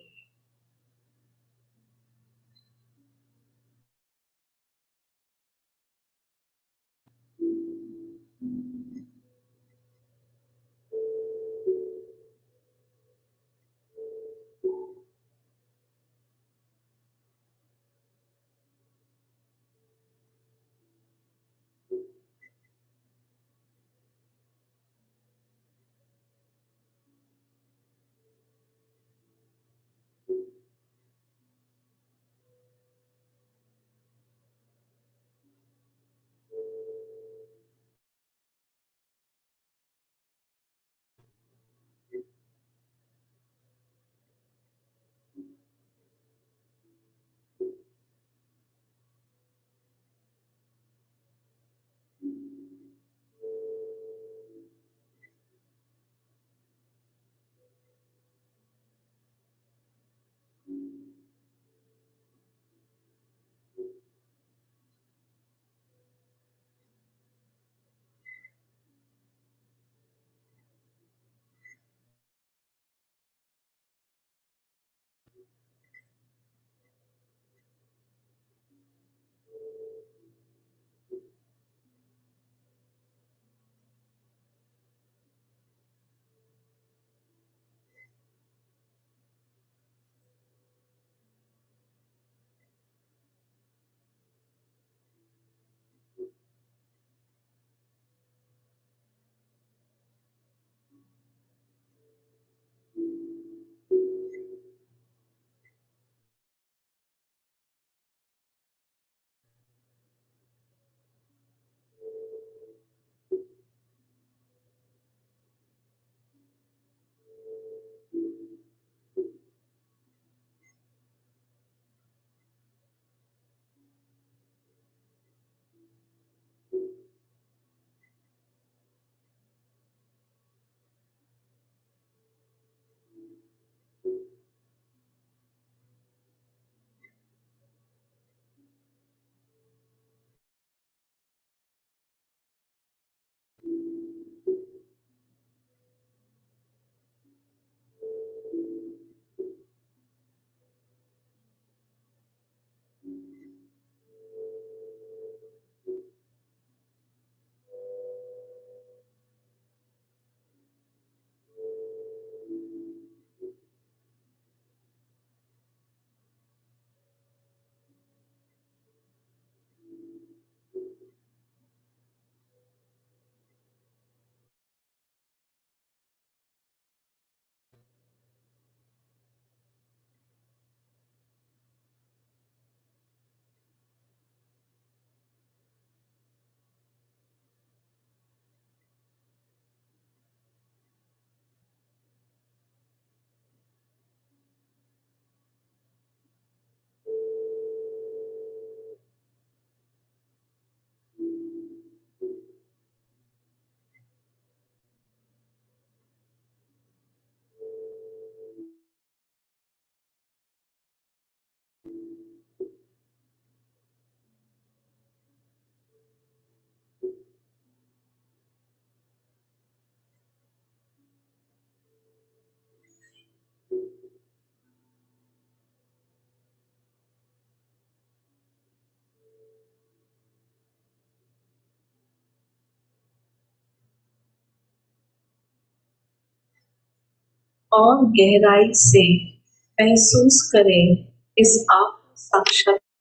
और गहराई से महसूस करें इस आत्म साक्षात्कार।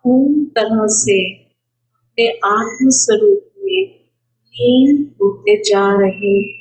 पूर्ण तरह से अपने आत्म स्वरूप में लीन होते जा रहे हैं।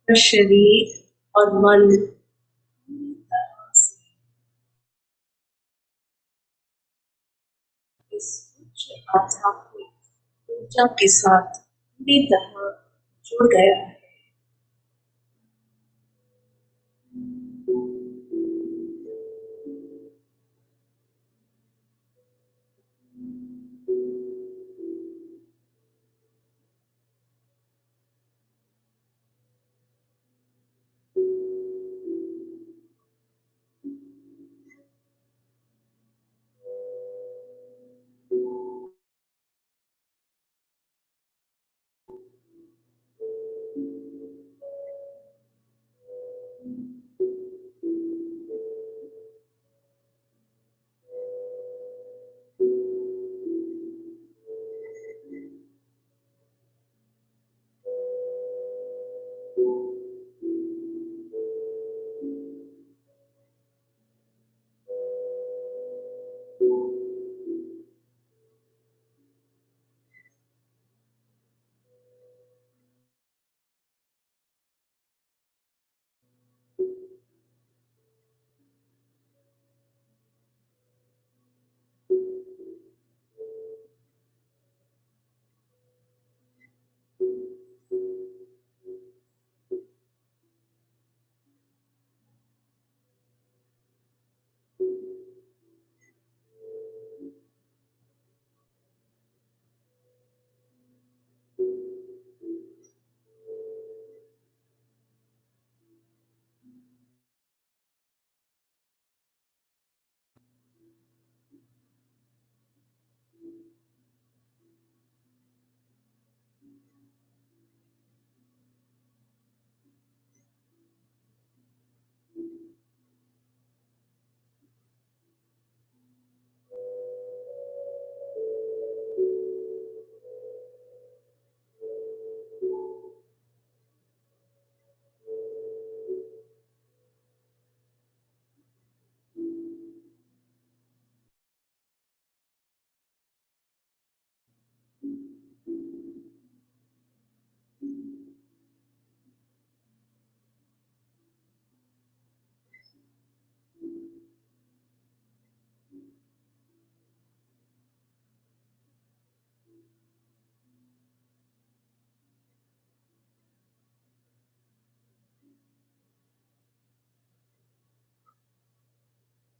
का शरीर और मन पूरी तरह से इस उच्च आध्यात्मिक ऊर्जा के साथ पूरी तरह जुड़ गया है।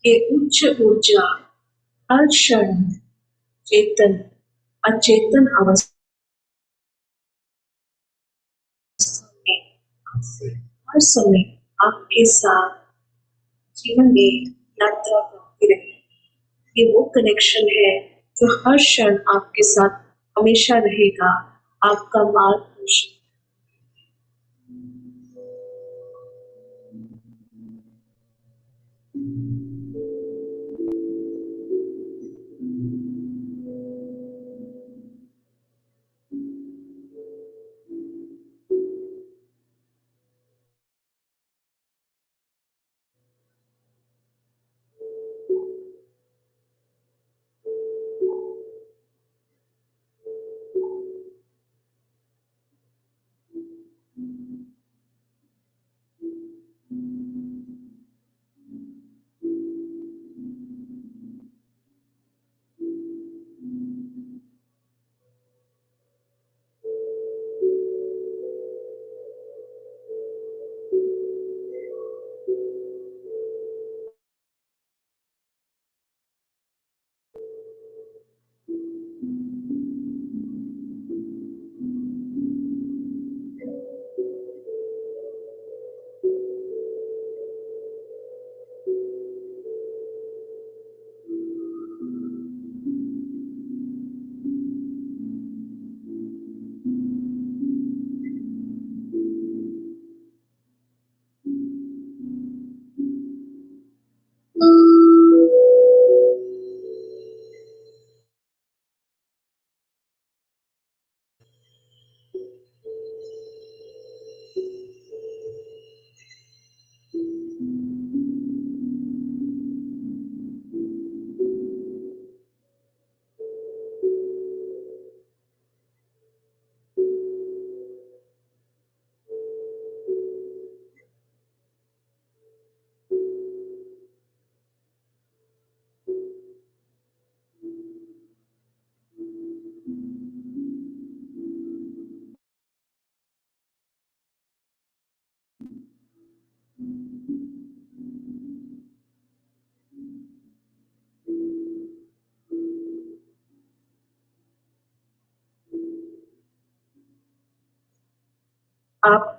ये उच्च ऊर्जा हर क्षण चेतन अचेतन अवस्था में आपसे हर समय आपके साथ जीवन में यात्रा करती रहेगी। ये वो कनेक्शन है जो हर क्षण आपके साथ हमेशा रहेगा, आपका मार्गदर्शन। आप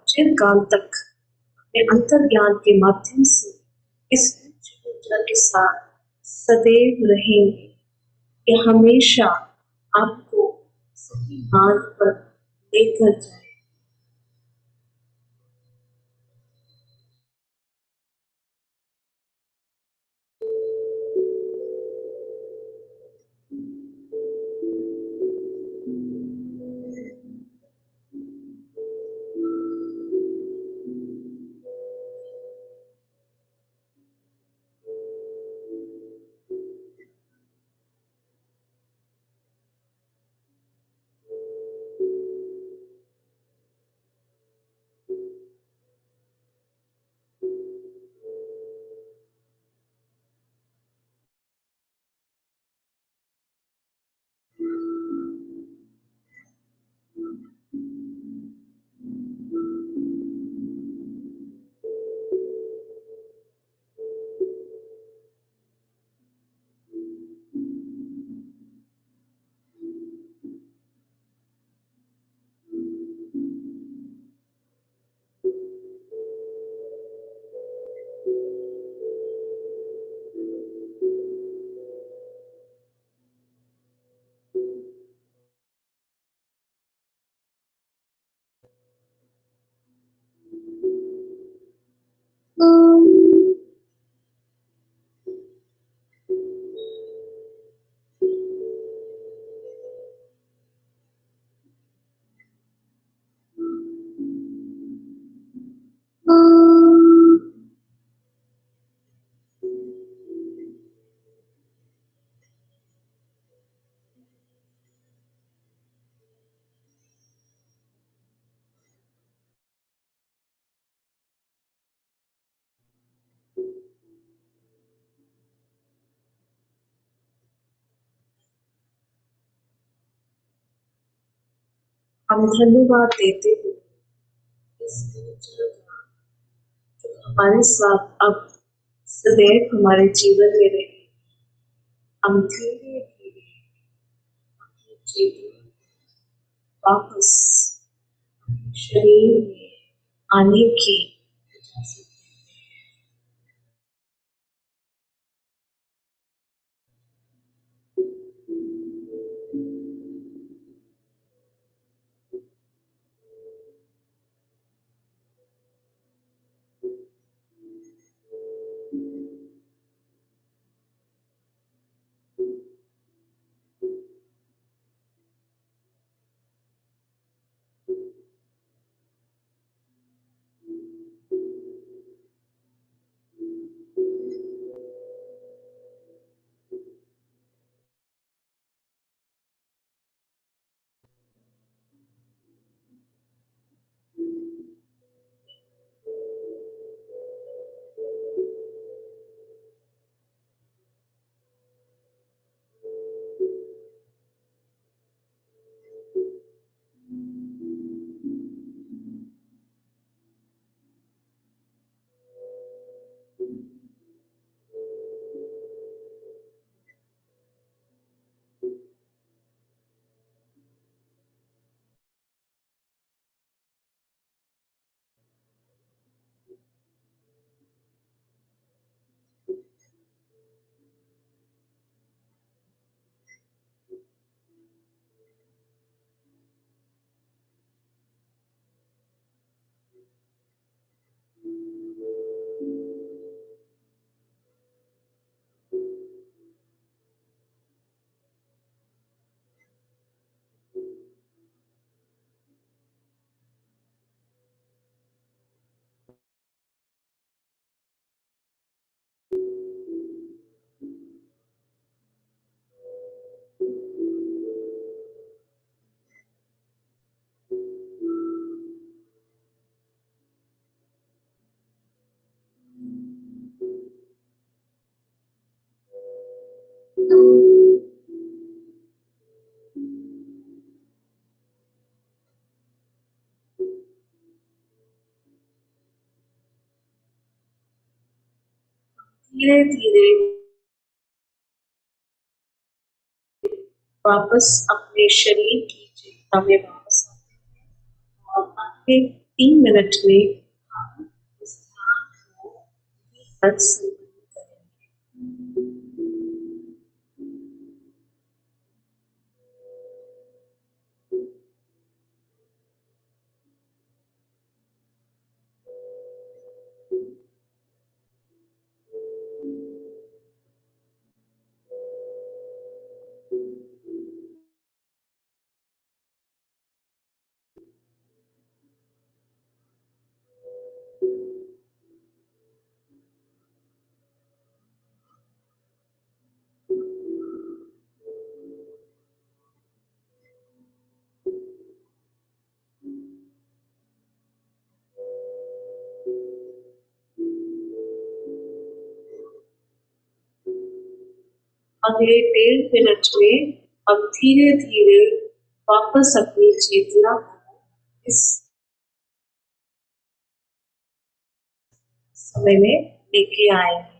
चिरकाल तक अपने अंतर्ज्ञान के माध्यम से इस उच्च ऊर्जा के साथ सदैव रहेंगे। ये हमेशा आपको सही मार्ग पर लेकर जाए। हम धन्यवाद देते हैं इस ऊर्जा का, जो हमारे साथ अब सदैव हमारे जीवन में रहे। हम धीरे धीरे अपने जीवन वापस अपने शरीर में आने की इजाजत धीरे धीरे वापस अपने शरीर की चेतना में वापस आते हैं और अगले 3 मिनट में हम इस ध्यान को तक संपन्न करेंगे। अगले 1.5 मिनट में हम धीरे धीरे वापस अपनी चेतना को इस समय में लेके आएंगे।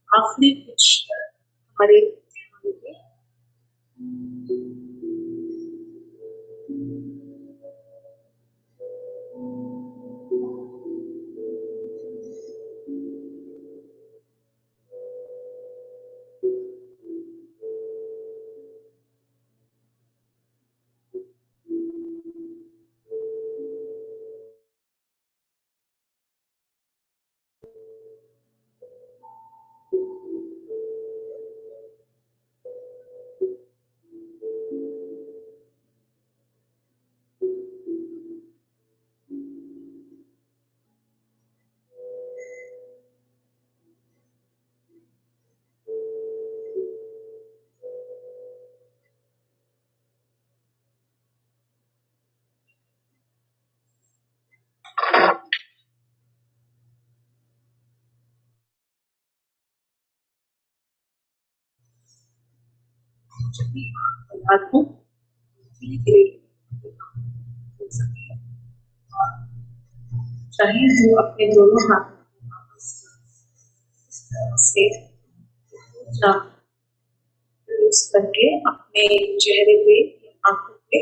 आखिरी कुछ हमारे ध्यान में हाथों धीरे धीरे चाहिए तो अपने दोनों हाथों से यूज करके अपने चेहरे पे आंखों पे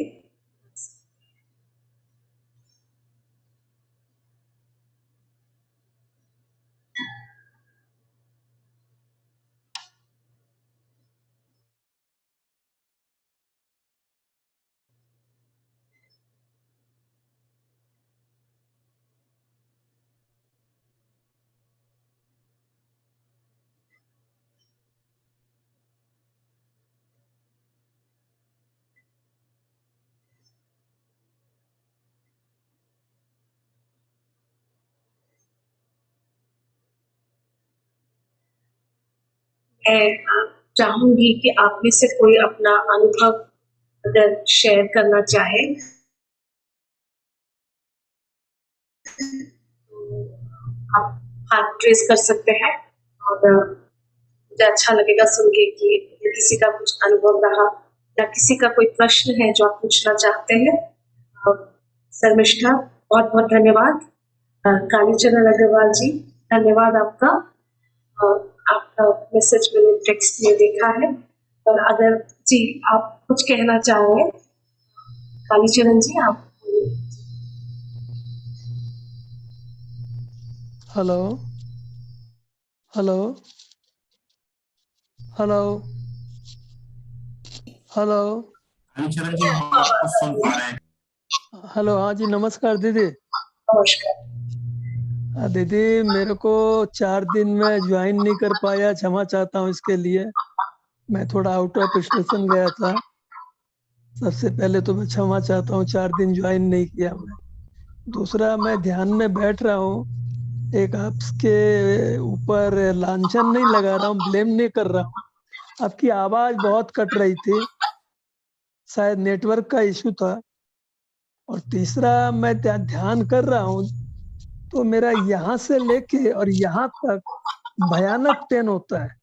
मैं चाहूंगी कि आप में से कोई अपना अनुभव अगर शेयर करना चाहे तो आप हाथ रेज कर सकते हैं और मुझे अच्छा लगेगा सुन के कि किसी का कुछ अनुभव रहा या किसी का कोई प्रश्न है जो आप पूछना चाहते हैं। शर्मिष्ठा बहुत बहुत धन्यवाद। कालीचरण अग्रवाल जी धन्यवाद आपका। आपका मैसेज मैंने टेक्स्ट में देखा है और अगर जी आप कुछ कहना चाह रहे हैं कालीचरण जी आप। Hello hello hello hello Kalicharan ji हम आपको सुन पा रहे हैं। हेलो हाँ जी नमस्कार दीदी। नमस्कार दीदी मेरे को 4 दिन में ज्वाइन नहीं कर पाया, क्षमा चाहता हूँ इसके लिए। मैं थोड़ा आउट ऑफ स्टेशन गया था। सबसे पहले तो मैं क्षमा चाहता हूँ 4 दिन ज्वाइन नहीं किया मैं। दूसरा, मैं ध्यान में बैठ रहा हूँ, एक आपके ऊपर लांछन नहीं लगा रहा हूँ, ब्लेम नहीं कर रहा हूँ। आपकी आवाज बहुत कट रही थी, शायद नेटवर्क का इशू था। और तीसरा, मैं ध्यान कर रहा हूँ तो मेरा यहाँ से लेके और यहाँ तक भयानक पेन होता है।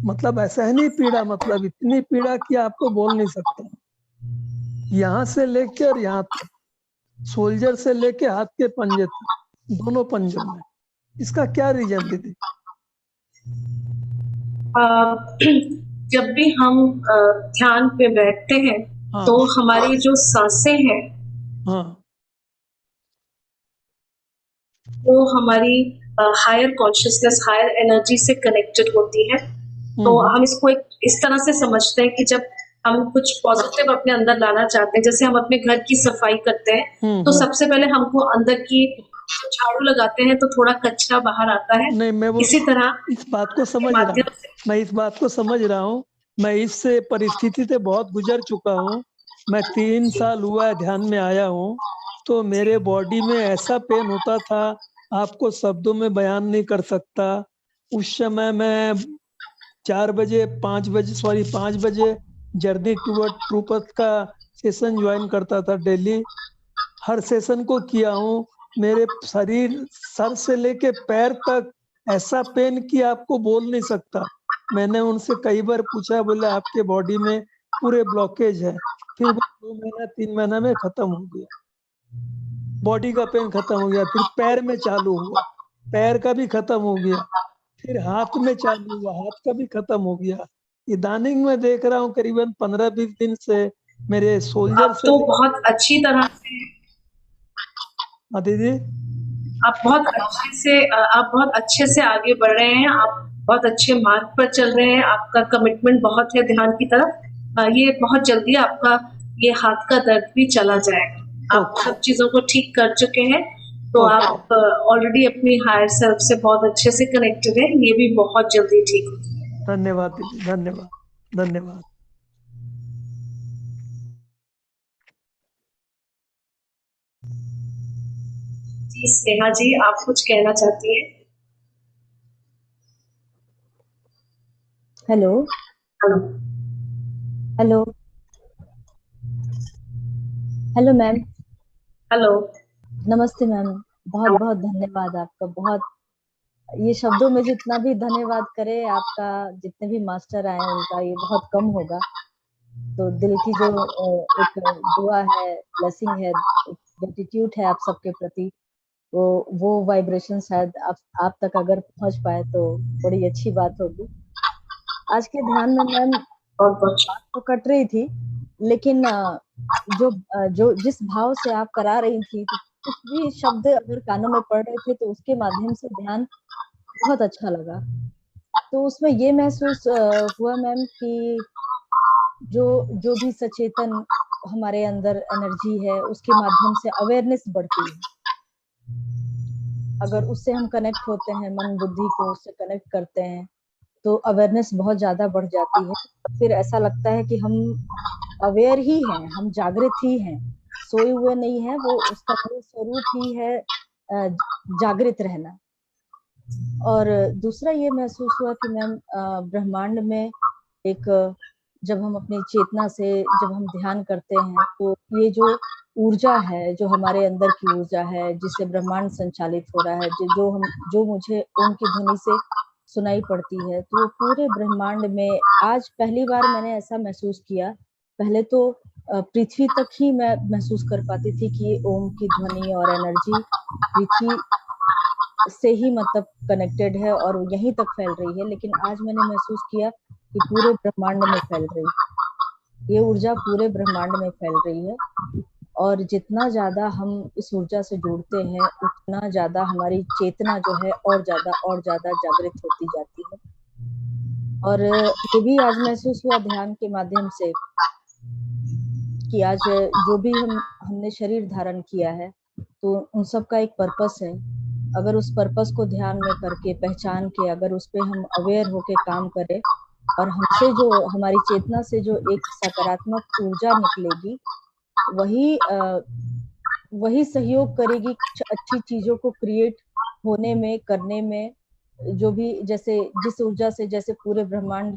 मतलब असहनीय पीड़ा, मतलब इतनी पीड़ा कि आपको बोल नहीं सकता। यहाँ से लेके और यहाँ तक, सोल्जर से लेके हाथ के पंजे तक, दोनों पंजों में। इसका क्या रीजन दीदी? जब भी हम ध्यान पे बैठते हैं हाँ तो हमारी जो सांसें हैं हाँ वो हमारी हायर कॉन्शियसनेस, हायर एनर्जी से कनेक्टेड होती है। तो हम इसको एक इस तरह से समझते हैं कि जब हम कुछ पॉजिटिव अपने अंदर लाना चाहते हैं, जैसे हम अपने घर की सफाई करते हैं तो सबसे पहले हमको अंदर की झाड़ू लगाते हैं तो थोड़ा कचरा बाहर आता है। नहीं, मैं वो इसी तरह इस बात को समझ रहा हूँ, मैं इस बात को समझ रहा हूँ। मैं इस परिस्थिति से बहुत गुजर चुका हूँ। मैं 3 साल हुआ है ध्यान में आया हूँ, तो मेरे बॉडी में ऐसा पेन होता था, आपको शब्दों में बयान नहीं कर सकता। उस समय मैं 5 बजे जर्नी टूवर्ड ट्रूपथ का सेशन ज्वाइन करता था डेली। हर सेशन को किया हूँ। मेरे शरीर, सर से लेके पैर तक ऐसा पेन कि आपको बोल नहीं सकता। मैंने उनसे कई बार पूछा, बोले आपके बॉडी में पूरे ब्लॉकेज है। फिर वो 2 महीना 3 महीना में खत्म हो गया, बॉडी का पेन खत्म हो गया। फिर पैर में चालू हुआ, पैर का भी खत्म हो गया। फिर हाथ में चालू हुआ, हाथ का भी खत्म हो गया। ये दानिंग में देख रहा हूँ करीबन 15-20 दिन से मेरे सोल्जर आप से। तो बहुत अच्छी तरह से हाँ दीदी, आप बहुत अच्छे से आगे बढ़ रहे हैं। आप बहुत अच्छे मार्ग पर चल रहे हैं। आपका कमिटमेंट बहुत है ध्यान की तरफ। ये बहुत जल्दी आपका ये हाथ का दर्द भी चला जाएगा। आप सब चीजों को ठीक कर चुके हैं, तो आप ऑलरेडी अपनी हायर सेल्फ से बहुत अच्छे से कनेक्टेड है। ये भी बहुत जल्दी ठीक हो जाएगा। धन्यवाद दीदी, धन्यवाद, धन्यवाद। जी स्नेहा जी, आप कुछ कहना चाहती हैं? Hello hello. Hello hello ma'am, hello. नमस्ते मैम। बहुत बहुत धन्यवाद आपका। बहुत, ये शब्दों में जितना भी धन्यवाद करे आपका, जितने भी मास्टर आए उनका, ये बहुत कम होगा। तो दिल की जो एक दुआ है, ब्लेसिंग है, ग्रेटिट्यूड है आप सबके प्रति, वो वाइब्रेशन शायद आप तक अगर पहुंच पाए तो बड़ी अच्छी बात होगी। आज के ध्यान में मैम बात तो कट रही थी, लेकिन जो जिस भाव से आप करा रही थी, तो कुछ भी शब्द अगर कानों में पड़ रहे थे तो उसके माध्यम से ध्यान बहुत अच्छा लगा। तो उसमें ये महसूस हुआ मैम कि जो जो भी सचेतन हमारे अंदर एनर्जी है, उसके माध्यम से अवेयरनेस बढ़ती है। अगर उससे हम कनेक्ट होते हैं, मन बुद्धि को उससे कनेक्ट करते हैं, तो अवेयरनेस बहुत ज्यादा बढ़ जाती है। फिर ऐसा लगता है कि हम अवेयर ही हैं, हम जागृत ही हैं, सोए हुए नहीं है। वो उसका मूल स्वरूप ही है जागृत रहना। और दूसरा ये महसूस हुआ कि मैम ब्रह्मांड में एक, जब हम अपनी चेतना से जब हम ध्यान करते हैं, तो ये जो ऊर्जा है, जो हमारे अंदर की ऊर्जा है, जिससे ब्रह्मांड संचालित हो रहा है, जो मुझे ओम की ध्वनि से सुनाई पड़ती है, तो वो पूरे ब्रह्मांड में आज पहली बार मैंने ऐसा महसूस किया। पहले तो पृथ्वी तक ही मैं महसूस कर पाती थी कि ओम की ध्वनि और एनर्जी पृथ्वी से ही मतलब कनेक्टेड है और यहीं तक फैल रही है। लेकिन आज मैंने महसूस किया कि पूरे ब्रह्मांड में फैल रही है, ये ऊर्जा पूरे ब्रह्मांड में फैल रही है। और जितना ज्यादा हम इस ऊर्जा से जुड़ते हैं, उतना ज्यादा हमारी चेतना जो है और ज्यादा जागृत होती जाती है। और ये भी आज महसूस हुआ ध्यान के माध्यम से कि आज जो भी हमने शरीर धारण किया है, तो उन सब का एक पर्पस है। अगर उस पर्पस को ध्यान में करके, पहचान के, अगर उस पे हम अवेयर होके काम करें, और हमसे जो हमारी चेतना से जो एक सकारात्मक ऊर्जा निकलेगी वही सहयोग करेगी कुछ अच्छी चीजों को क्रिएट होने में, करने में। जो भी जैसे जिस ऊर्जा से जैसे पूरे ब्रह्मांड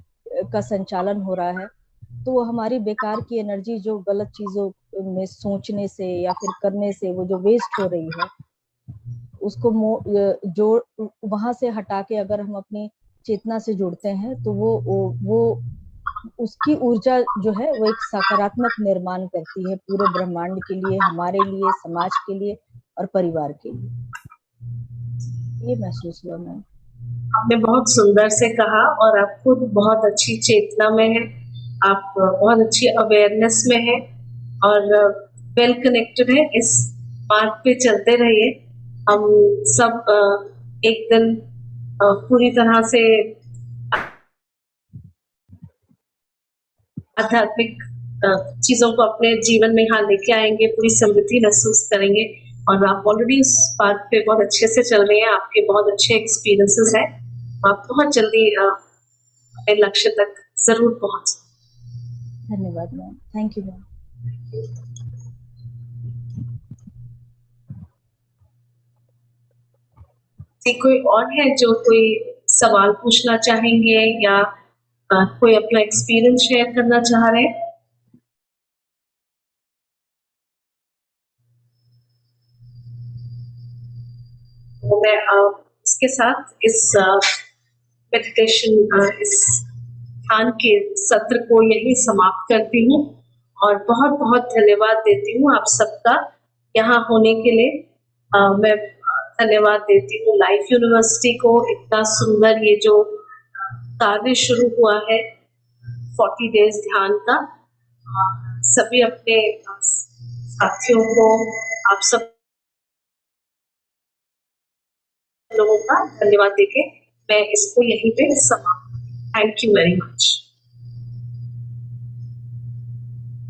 का संचालन हो रहा है, तो वो हमारी बेकार की एनर्जी जो गलत चीजों में सोचने से या फिर करने से वो जो वेस्ट हो रही है, उसको जो वहां से हटा के अगर हम अपनी चेतना से जुड़ते हैं तो वो उसकी ऊर्जा जो है वो एक सकारात्मक निर्माण करती है पूरे ब्रह्मांड के लिए, हमारे लिए, समाज के लिए और परिवार के लिए। ये महसूस हुआ मैम। आपने बहुत सुंदर से कहा और आप खुद बहुत अच्छी चेतना में है, आप बहुत अच्छी अवेयरनेस में है और वेल कनेक्टेड है। इस मार्ग पे चलते रहिए। हम सब एक दिन पूरी तरह से आध्यात्मिक चीजों को अपने जीवन में यहाँ लेके आएंगे, पूरी समृद्धि महसूस करेंगे। और आप ऑलरेडी उस पार्ट पे बहुत अच्छे से चल रहे हैं, आपके बहुत अच्छे एक्सपीरियंसेस हैं। आप बहुत जल्दी अपने लक्ष्य तक जरूर पहुंच। धन्यवाद मैम, थैंक यू मैम। कोई और है जो कोई सवाल पूछना चाहेंगे या कोई अपना एक्सपीरियंस शेयर करना चाह रहे हैं? तो मैं इसके साथ इस मेडिटेशन इस ध्यान के सत्र को यही समाप्त करती हूँ और बहुत बहुत धन्यवाद देती हूँ आप सबका यहाँ होने के लिए। मैं धन्यवाद देती हूँ लाइफ यूनिवर्सिटी को, इतना सुंदर ये जो कार्य शुरू हुआ है 40 डेज ध्यान का। सभी अपने साथियों को, आप सब लोगों का धन्यवाद देके मैं इसको यहीं पे समाप्त। Thank you very much.